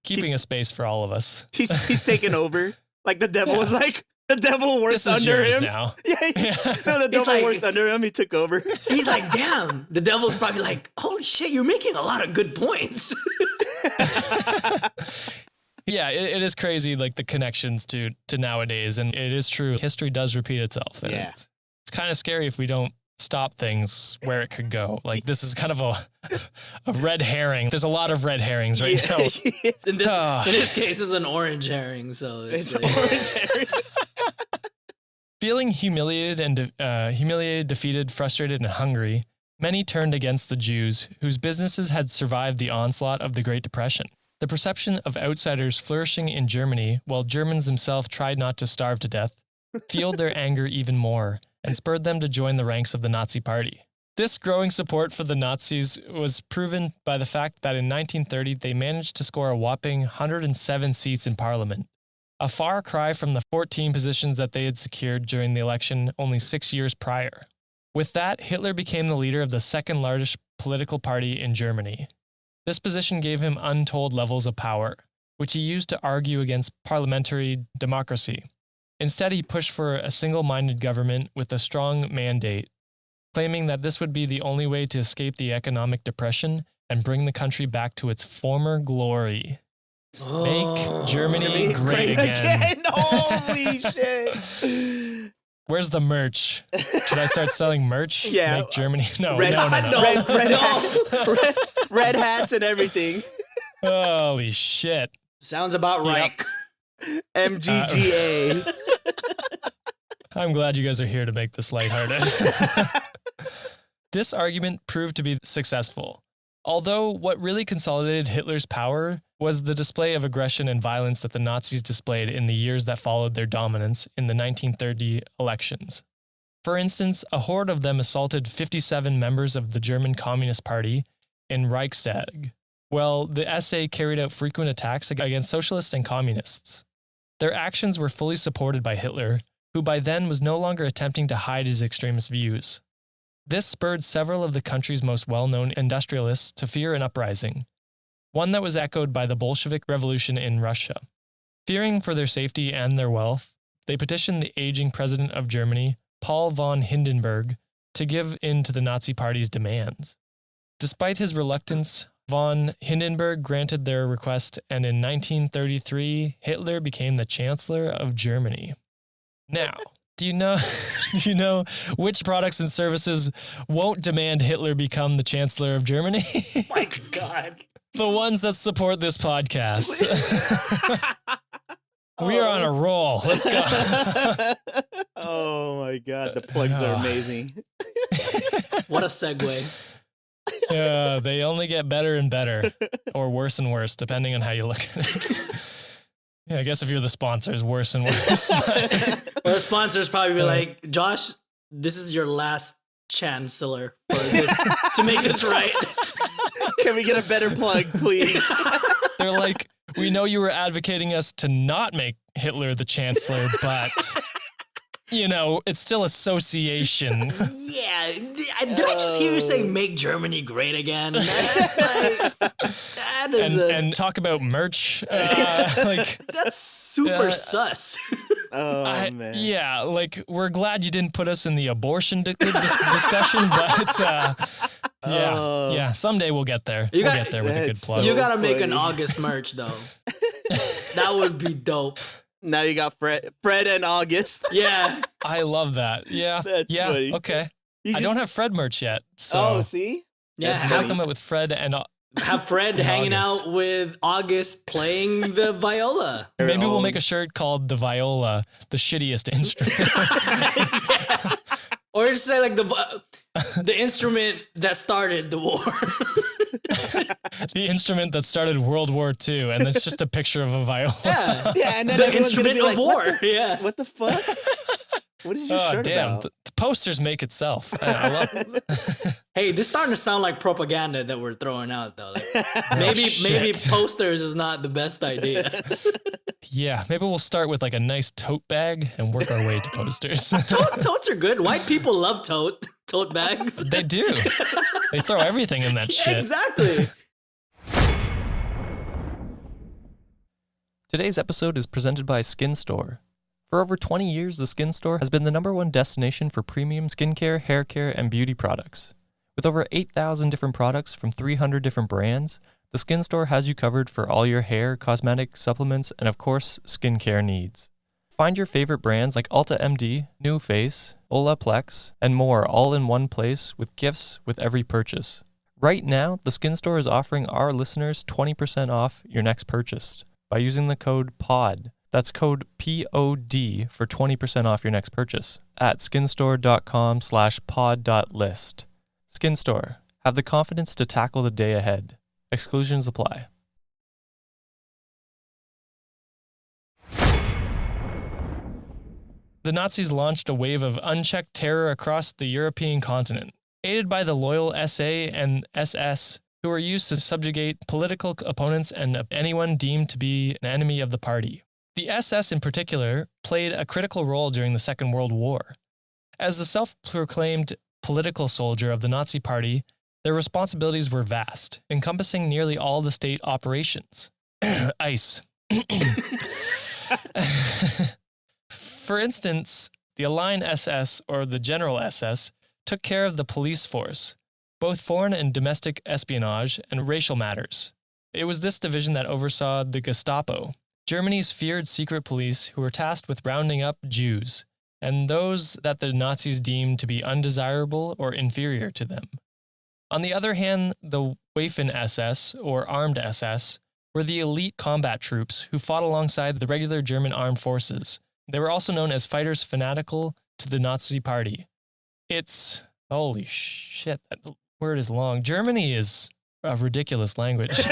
Keeping a space for all of us. He's taking over. Like the devil was like, the devil works under him. Now. Yeah. No, the devil works under him. He took over. He's like, damn. The devil's probably like, holy shit, you're making a lot of good points. Yeah, it is crazy, like the connections to nowadays. And it is true. History does repeat itself. And it's kind of scary if we don't stop things where it could go. Like this is kind of a red herring. There's a lot of red herrings right now. In this case, it's an orange herring. So it's an orange herring. Feeling humiliated, defeated, frustrated, and hungry, many turned against the Jews, whose businesses had survived the onslaught of the Great Depression. The perception of outsiders flourishing in Germany, while Germans themselves tried not to starve to death, fueled their anger even more and spurred them to join the ranks of the Nazi Party. This growing support for the Nazis was proven by the fact that in 1930 they managed to score a whopping 107 seats in Parliament, a far cry from the 14 positions that they had secured during the election only 6 years prior. With that, Hitler became the leader of the second largest political party in Germany. This position gave him untold levels of power, which he used to argue against parliamentary democracy. Instead, he pushed for a single-minded government with a strong mandate, claiming that this would be the only way to escape the economic depression and bring the country back to its former glory. Make Germany great again. Holy shit. Where's the merch? Should I start selling merch? Yeah. Make Germany. No. Red hats and everything. Holy shit. Sounds about right. MGGA. I'm glad you guys are here to make this lighthearted. This argument proved to be successful. Although what really consolidated Hitler's power was the display of aggression and violence that the Nazis displayed in the years that followed their dominance in the 1930 elections. For instance, a horde of them assaulted 57 members of the German Communist Party in Reichstag, while the SA carried out frequent attacks against socialists and communists. Their actions were fully supported by Hitler, who by then was no longer attempting to hide his extremist views. This spurred several of the country's most well-known industrialists to fear an uprising, one that was echoed by the Bolshevik Revolution in Russia. Fearing for their safety and their wealth, they petitioned the aging president of Germany, Paul von Hindenburg, to give in to the Nazi Party's demands. Despite his reluctance, von Hindenburg granted their request, and in 1933, Hitler became the Chancellor of Germany. Now, do you know which products and services won't demand Hitler become the Chancellor of Germany? My God. The ones that support this podcast. We are on a roll. Let's go. Oh my God. The plugs are amazing. What a segue. Yeah, they only get better and better, or worse and worse, depending on how you look at it. Yeah, I guess if you're the sponsors, worse and worse. Well, the sponsors probably be like, Josh, this is your last chancellor for this to make this right. Can we get a better plug, please? They're like, we know you were advocating us to not make Hitler the chancellor, but, you know, it's still association. Yeah. Did I just hear you say make Germany great again? That's like, that is and talk about merch. That's super sus. Oh, man. Yeah, like, we're glad you didn't put us in the abortion discussion, but yeah, someday we'll get there. We'll get there with a good plug. You gotta make an August merch, though. That would be dope. Now you got Fred and August. Yeah. I love that. Yeah. That's funny. Okay. I don't have Fred merch yet. So oh, see? Yeah. How come it with Fred and have Fred hanging out with August playing the viola. Maybe we'll make a shirt called The Viola, the shittiest instrument. Or just say like the instrument that started the war. The instrument that started World War II, and it's just a picture of a violin. Yeah, and then the instrument of war. What the fuck? What is your shirt about? The posters make itself. I love it. Hey, this is starting to sound like propaganda that we're throwing out, though. Like, maybe posters is not the best idea. Yeah, maybe we'll start with like a nice tote bag and work our way to posters. Totes are good. White people love tote bags. They do. They throw everything in that shit. Exactly. Today's episode is presented by SkinStore. For over 20 years, the SkinStore has been the #1 destination for premium skincare, hair care, and beauty products. With over 8,000 different products from 300 different brands, the SkinStore has you covered for all your hair, cosmetic, supplements, and of course, skincare needs. Find your favorite brands like Ulta MD, New Face, Olaplex, and more all in one place with gifts with every purchase. Right now, the SkinStore is offering our listeners 20% off your next purchase by using the code POD. That's code POD for 20% off your next purchase at skinstore.com/pod.list. SkinStore. Have the confidence to tackle the day ahead. Exclusions apply. The Nazis launched a wave of unchecked terror across the European continent, aided by the loyal SA and SS, who were used to subjugate political opponents and anyone deemed to be an enemy of the party. The SS in particular played a critical role during the Second World War. As the self-proclaimed political soldier of the Nazi Party, their responsibilities were vast, encompassing nearly all the state operations. ICE. For instance, the Align SS, or the General SS, took care of the police force, both foreign and domestic espionage and racial matters. It was this division that oversaw the Gestapo, Germany's feared secret police who were tasked with rounding up Jews, and those that the Nazis deemed to be undesirable or inferior to them. On the other hand, the Waffen SS, or Armed SS, were the elite combat troops who fought alongside the regular German armed forces. They were also known as fighters fanatical to the Nazi Party. It's... holy shit, that word is long. Germany is a ridiculous language.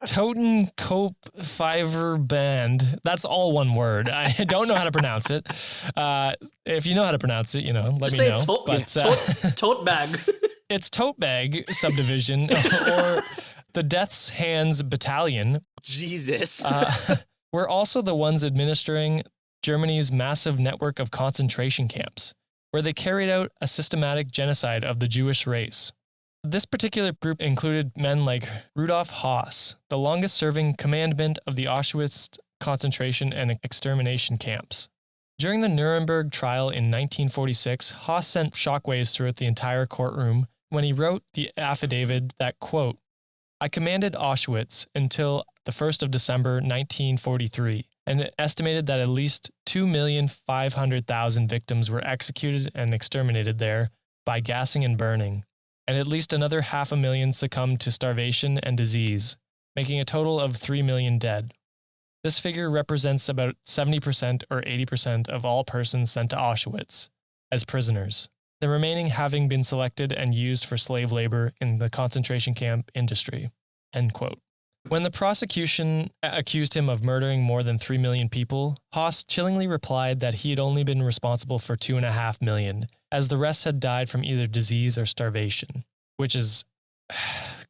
Toten Cope Fiver Band. That's all one word. I don't know how to pronounce it. If you know how to pronounce it, let me know. Tote bag. It's Tote Bag Subdivision or the Death's Hands Battalion. Jesus. We're also the ones administering Germany's massive network of concentration camps, where they carried out a systematic genocide of the Jewish race. This particular group included men like Rudolf Höss, the longest-serving commandant of the Auschwitz concentration and extermination camps. During the Nuremberg trial in 1946, Höss sent shockwaves throughout the entire courtroom when he wrote the affidavit that, quote, I commanded Auschwitz until the 1st of December 1943, and it estimated that at least 2,500,000 victims were executed and exterminated there by gassing and burning, and at least another 500,000 succumbed to starvation and disease, making a total of 3 million dead. This figure represents about 70% or 80% of all persons sent to Auschwitz as prisoners, the remaining having been selected and used for slave labor in the concentration camp industry. End quote. When the prosecution accused him of murdering more than 3 million people, Höss chillingly replied that he had only been responsible for 2.5 million, as the rest had died from either disease or starvation, which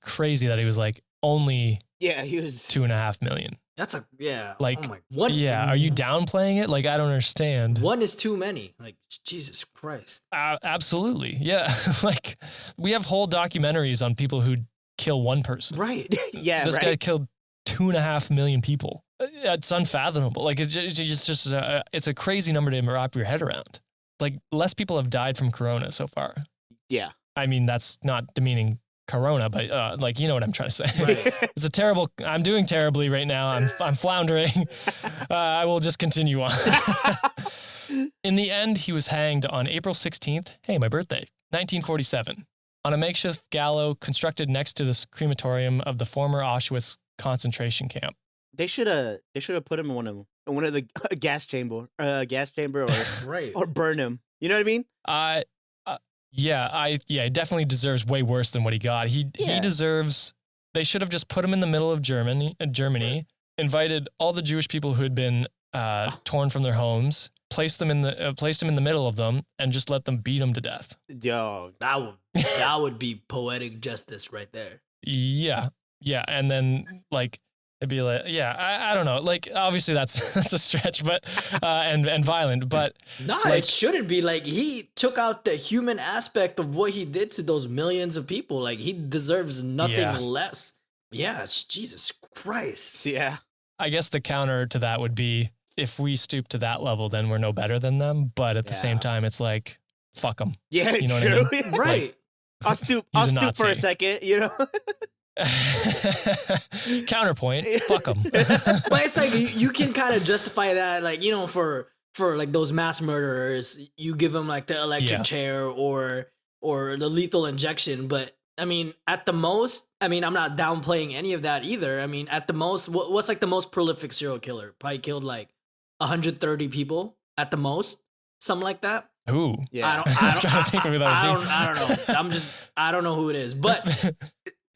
crazy that he was like, only he was 2.5 million. That's like, oh my, one, are you downplaying it? Like, I don't understand. One is too many. Like, Jesus Christ. Absolutely. Yeah. Like, we have whole documentaries on people who kill one person. Right. Yeah. This guy killed 2.5 million people. It's unfathomable. Like, it's just it's a crazy number to wrap your head around. Like, less people have died from corona so far. Yeah. I mean, that's not demeaning corona, but you know what I'm trying to say. Right. It's a terrible, I'm doing terribly right now. I'm floundering. I will just continue on. In the end, he was hanged on April 16th. Hey, my birthday, 1947, on a makeshift gallows constructed next to the crematorium of the former Auschwitz concentration camp. They should have put him in one of the gas chamber or right, or burn him. You know what I mean? He definitely deserves way worse than what he got. He deserves. They should have just put him in the middle of Germany, invited all the Jewish people who had been torn from their homes, placed him in the middle of them, and just let them beat him to death. Yo, that would be poetic justice right there. Yeah, and then like it'd be like, I don't know, like obviously that's a stretch, but and violent, but it shouldn't be. Like, he took out the human aspect of what he did to those millions of people. Like, he deserves nothing less. Yeah, Jesus Christ. Yeah. I guess the counter to that would be, if we stoop to that level, then we're no better than them. But at the same time, it's like, fuck them. Yeah, you know true. what I mean? Right. Like, I'll stoop for a second, you know? Counterpoint, fuck them. But it's like, you can kind of justify that, like, you know, for like those mass murderers, you give them like the electric chair or the lethal injection. But I mean, at the most, I mean, I'm not downplaying any of that either. I mean, at the most, what's like the most prolific serial killer? Probably killed like 130 people at the most, something like that. Ooh, yeah. I don't know. I don't know who it is, but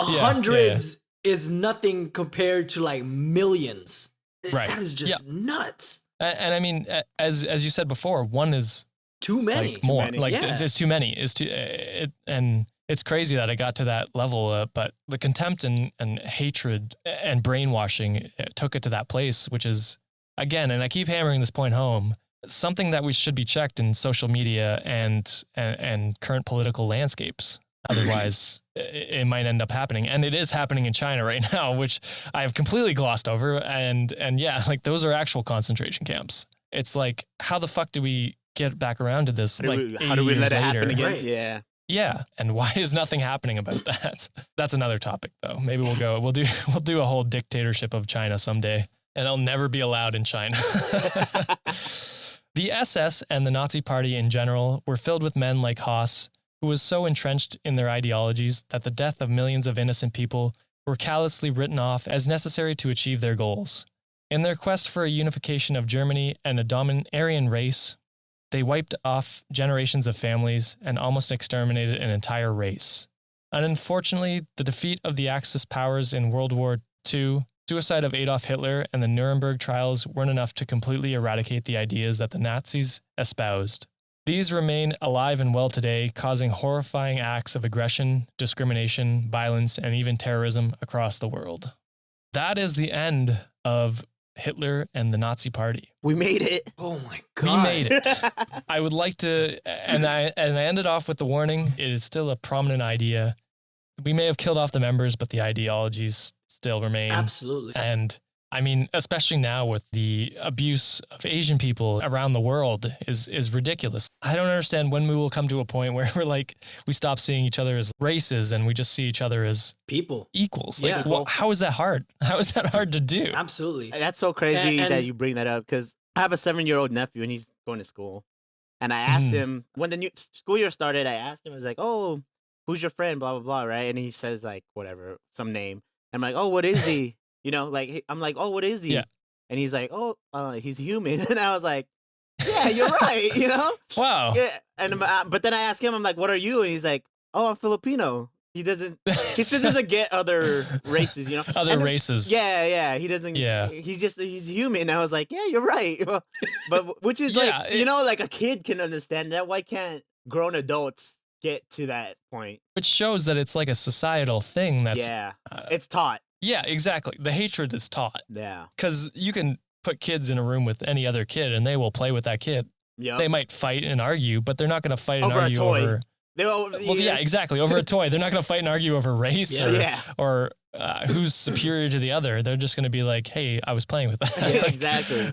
hundreds is nothing compared to like millions. Right. That is just nuts. And I mean, as you said before, one is too many. Like, more like it's too many. And it's crazy that it got to that level. But the contempt and hatred and brainwashing took it to that place, which is, again, and I keep hammering this point home, something that we should be checked in social media and current political landscapes. Otherwise, it might end up happening. And it is happening in China right now, which I have completely glossed over. And yeah, like those are actual concentration camps. It's like, how the fuck do we get back around to this? How do we let it happen again? Right. Yeah. Yeah. And why is nothing happening about that? That's another topic though. Maybe we'll do a whole dictatorship of China someday, and it'll never be allowed in China. The SS and the Nazi Party in general were filled with men like Haas, who was so entrenched in their ideologies that the death of millions of innocent people were callously written off as necessary to achieve their goals. In their quest for a unification of Germany and a dominant Aryan race, they wiped off generations of families and almost exterminated an entire race. And unfortunately, the defeat of the Axis powers in World War II, suicide of Adolf Hitler, and the Nuremberg trials weren't enough to completely eradicate the ideas that the Nazis espoused. These remain alive and well today, causing horrifying acts of aggression, discrimination, violence, and even terrorism across the world. That is the end of Hitler and the Nazi Party. We made it. Oh my God. We made it. I would like to, and I ended off with the warning, it is still a prominent idea. We may have killed off the members, but the ideologies still remain. Absolutely. And I mean, especially now with the abuse of Asian people around the world is ridiculous. I don't understand when we will come to a point where we're like, we stop seeing each other as races and we just see each other as people, equals. Like, well, how is that hard? How is that hard to do? Absolutely. That's so crazy that you bring that up, because I have a 7-year-old nephew and he's going to school. And I asked him, when the new school year started, I asked him, I was like, oh, who's your friend? Blah, blah, blah, right? And he says like, whatever, some name. I'm like, oh, what is he? You know, like, I'm like, oh, what is he? Yeah. And he's like, oh, he's human. And I was like, yeah, you're right, you know? Wow. Yeah. And but then I asked him, I'm like, what are you? And he's like, oh, I'm Filipino. He still doesn't get other races, you know? Other races. Yeah. He doesn't. Yeah. He's human. And I was like, yeah, you're right. But which is like, you know, like a kid can understand that. Why can't grown adults get to that point? Which shows that it's like a societal thing that's... Yeah, it's taught. Yeah, exactly. The hatred is taught. Yeah. Because you can put kids in a room with any other kid and they will play with that kid. Yeah. They might fight and argue, but they're not going to fight and argue over... Yeah, exactly. Over a toy. They're not going to fight and argue over race or who's superior to the other. They're just going to be like, hey, I was playing with that. Yeah, exactly.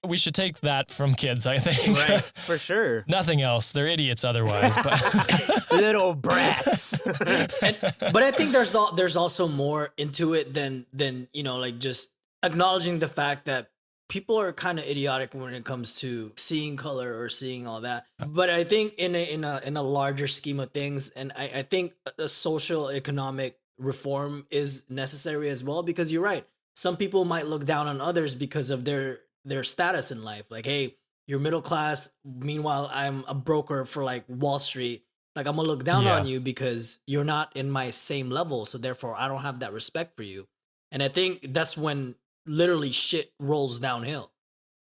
We should take that from kids, I think. Right, for sure. Nothing else. They're idiots otherwise. But little brats. But I think there's also more into it than you know, like just acknowledging the fact that people are kind of idiotic when it comes to seeing color or seeing all that. But I think in a larger scheme of things, and I think a social economic reform is necessary as well, because you're right. Some people might look down on others because of their status in life. Like, hey, You're middle class. Meanwhile, I'm a broker for like Wall Street. Like I'm gonna look down on you because you're not in my same level. So therefore, I don't have that respect for you. And I think that's when literally shit rolls downhill.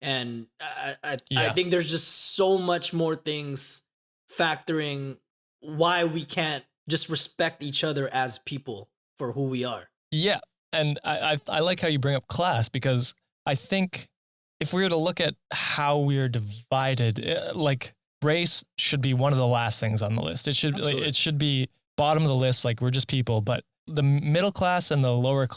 And I think there's just so much more things factoring why we can't just respect each other as people for who we are. Yeah. And I like how you bring up class, because I think if we were to look at how we're divided, like race should be one of the last things on the list. It should be bottom of the list. Like we're just people, but the middle class and the lower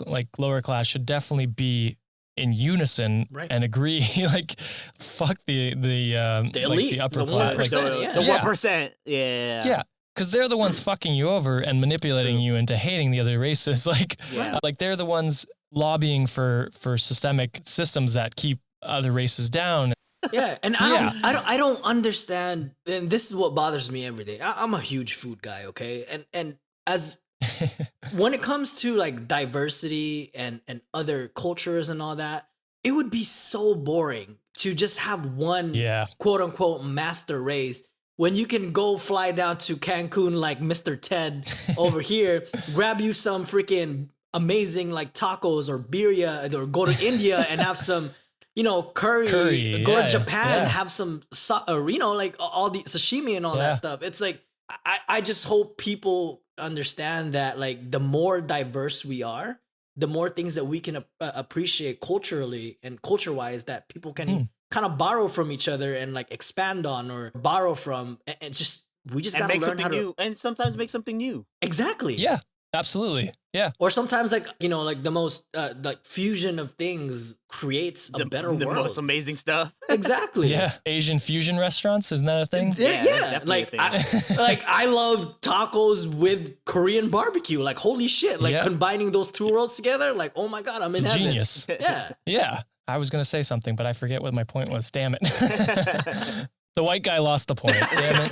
class should definitely be in unison and agree. Like fuck the elite, like the upper class, like the 1%. Yeah. Because they're the ones fucking you over and manipulating you into hating the other races. Like they're the ones lobbying for systemic systems that keep other races down. Yeah, and I don't understand. And this is what bothers me every day. I'm a huge food guy, okay, and as when it comes to like diversity and other cultures and all that, it would be so boring to just have one quote unquote master race when you can go fly down to Cancun like Mr. Ted over here, grab you some freaking amazing like tacos or birria, or go to India and have some, curry. Go to Japan, have some, like all the sashimi and all that stuff. It's like, I just hope people understand that like the more diverse we are, the more things that we can appreciate culturally and culture-wise that people can kind of borrow from each other and like expand on or borrow from, and just we just gotta learn how to new, and sometimes make something new. Exactly. Yeah. Absolutely. Yeah. Or sometimes like, like the most like fusion of things creates a better world. The most amazing stuff. Exactly. Yeah. Asian fusion restaurants, isn't that a thing? Yeah. Like I love tacos with Korean barbecue. Like holy shit. Like combining those two worlds together. Like, oh my God, I'm in heaven. Genius. Yeah. Yeah. I was going to say something, but I forget what my point was. Damn it. The white guy lost the point. Damn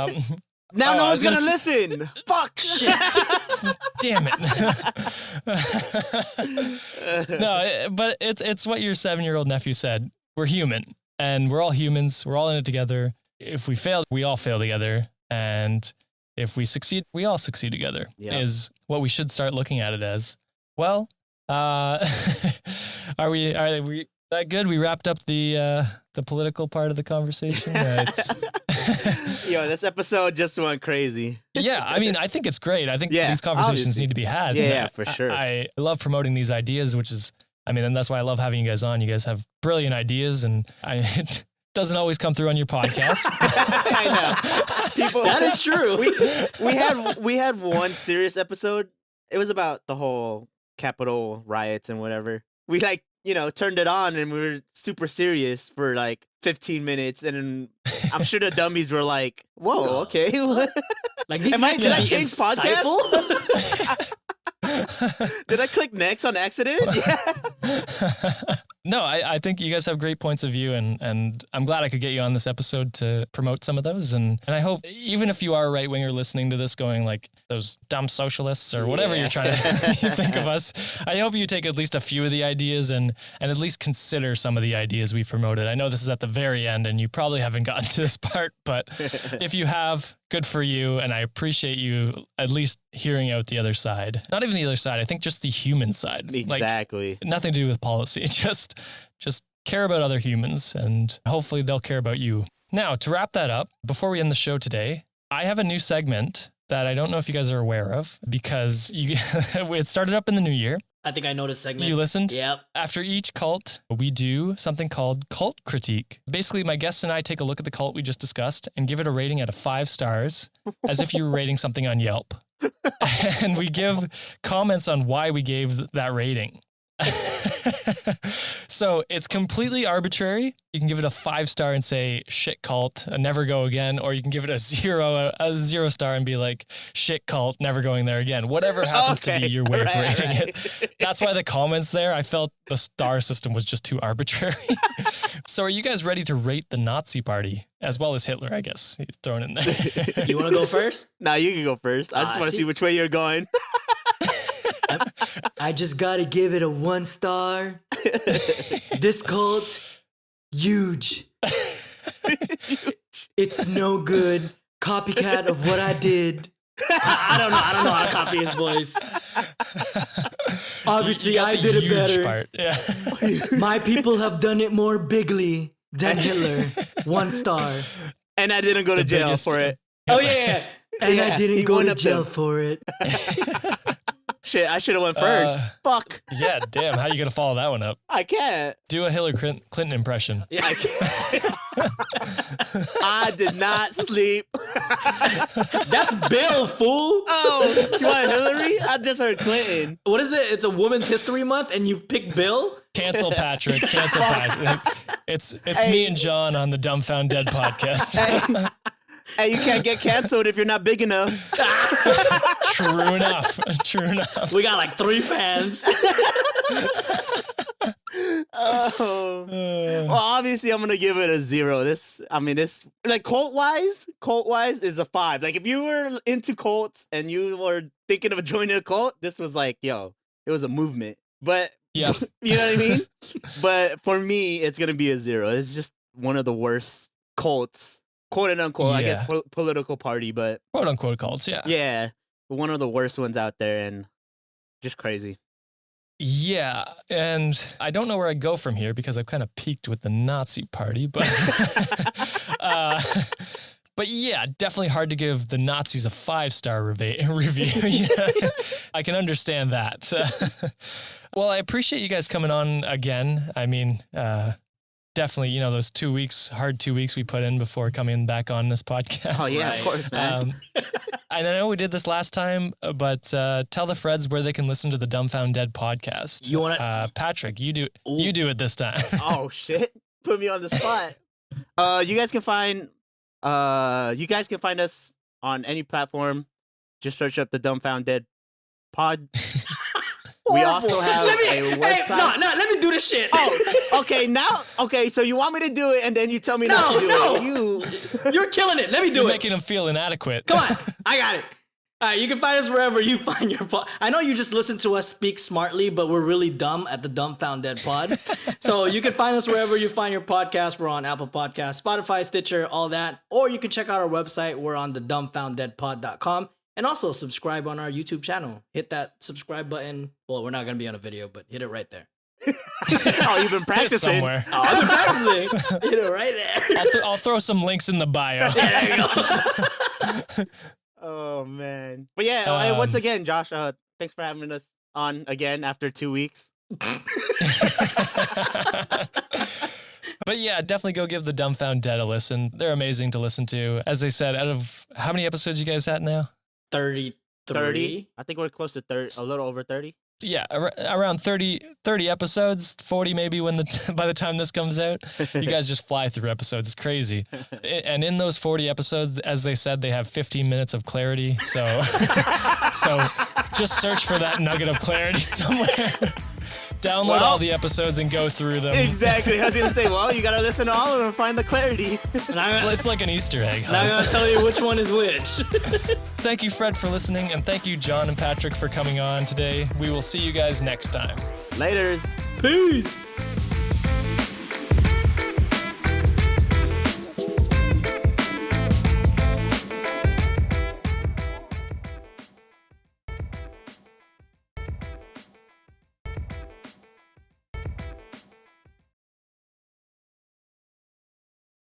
it. Now no one's gonna listen. Fuck. Shit. Damn it. No, but it's what your 7-year-old nephew said. We're human, and we're all humans. We're all in it together. If we fail, we all fail together, and if we succeed, we all succeed together. Is what we should start looking at it as. Well, are we that good? We wrapped up the political part of the conversation. Yo, this episode just went crazy. Yeah, I mean, I think it's great. I think these conversations need to be had. Yeah, for sure. I love promoting these ideas, which is, I mean, and that's why I love having you guys on. You guys have brilliant ideas, and it doesn't always come through on your podcast. I know. People, that is true. We had one serious episode. It was about the whole Capitol riots and whatever. We turned it on and we were super serious for like 15 minutes, and then I'm sure the dummies were like, "Whoa, okay." Like these did I change podcast? Did I click next on accident? Yeah. No, I think you guys have great points of view, and I'm glad I could get you on this episode to promote some of those. And I hope, even if you are right winger listening to this going like those dumb socialists or whatever you're trying to think of us, I hope you take at least a few of the ideas and at least consider some of the ideas we promoted. I know this is at the very end and you probably haven't gotten to this part, but if you have, good for you. And I appreciate you at least hearing out the other side. Not even the other side. I think just the human side. Exactly. Like, nothing to do with policy. Just care about other humans, and hopefully they'll care about you. Now, to wrap that up, before we end the show today, I have a new segment that I don't know if you guys are aware of, because it started up in the new year. I think I know this segment. You listened? Yep. After each cult, we do something called cult critique. Basically, my guests and I take a look at the cult we just discussed and give it a rating out of 5 stars, as if you were rating something on Yelp. And we give comments on why we gave that rating. So it's completely arbitrary. You can give it a 5-star and say shit cult, never go again, or you can give it a 0 star and be like shit cult, never going there again. Whatever happens to be your way of rating it. That's why the comments there, I felt the star system was just too arbitrary. So are you guys ready to rate the Nazi party as well as Hitler? I guess he's thrown in there. You want to go first? Nah, you can go first. I just want to see which way you're going. I just gotta give it a 1 star. This cult, huge. It's no good. Copycat of what I did. I don't know how to copy his voice. Obviously, I did it better. Part. Yeah. My people have done it more bigly than Hitler. 1 star. And I didn't go to jail for it. Oh, yeah. And I didn't go to jail for it. Shit, I should have went first. Fuck. Yeah, damn. How you going to follow that one up? I can't. Do a Hillary Clinton impression. Yeah, I can't. I did not sleep. That's Bill, fool. Oh, you want Hillary? I just heard Clinton. What is it? It's a Women's History Month and you pick Bill? Cancel Patrick. Cancel Patrick. It's me and John on the Dumbfound Dead podcast. Hey, you can't get canceled if you're not big enough. True enough. True enough. We got like 3 fans. Well, obviously, I'm gonna give it a 0. This like cult wise is a 5. Like if you were into cults and you were thinking of joining a cult, this was like, yo, it was a movement. But yeah, you know what I mean. But for me, it's gonna be a 0. It's just one of the worst cults, quote and unquote. I guess political party, but quote unquote cults. Yeah, yeah, one of the worst ones out there, and just crazy. Yeah, and I don't know where I go from here because I've kind of peaked with the Nazi party, but but yeah, definitely hard to give the Nazis a 5-star review. Yeah, I can understand that. Well, I appreciate you guys coming on again. I mean, definitely, those 2 weeks, hard 2 weeks we put in before coming back on this podcast. Oh yeah, of course, man. I know we did this last time, but tell the Freds where they can listen to the Dumbfound Dead podcast. You want to, Patrick? You do it this time. Oh shit! Put me on the spot. You guys can find us on any platform. Just search up the Dumbfound Dead pod. We also have a website. No, let me do this shit. Oh, okay. So you want me to do it, and then you tell me not to do it. You're killing it. Let me do You're it. Making them feel inadequate. Come on, I got it. All right, you can find us wherever you find your pod. I know you just listen to us speak smartly, but we're really dumb at the Dumbfound Dead pod. So you can find us wherever you find your podcast. We're on Apple Podcasts, Spotify, Stitcher, all that. Or you can check out our website. We're on the dumbfounddeadpod.com. And also subscribe on our YouTube channel. Hit that subscribe button. Well, we're not going to be on a video, but hit it right there. Oh, you've been practicing. Somewhere. Oh, I've been practicing. Hit it right there. I'll throw some links in the bio. Yeah, there you go. Oh, man. But yeah, once again, Josh, thanks for having us on again after 2 weeks. But yeah, definitely go give the Dumbfound Dead a listen. They're amazing to listen to. As I said, out of how many episodes you guys at now? 30. I think we're close to 30, a little over 30. Yeah, around 30 episodes, 40 maybe by the time this comes out. You guys just fly through episodes. It's crazy. And in those 40 episodes, as they said, they have 15 minutes of clarity. So just search for that nugget of clarity somewhere. Download all the episodes and go through them. Exactly. I was going to say, well, you got to listen to all of them and find the clarity. It's like an Easter egg. Now I'm going to tell you which one is which. Thank you, Fred, for listening, and thank you, John and Patrick, for coming on today. We will see you guys next time. Laters. Peace.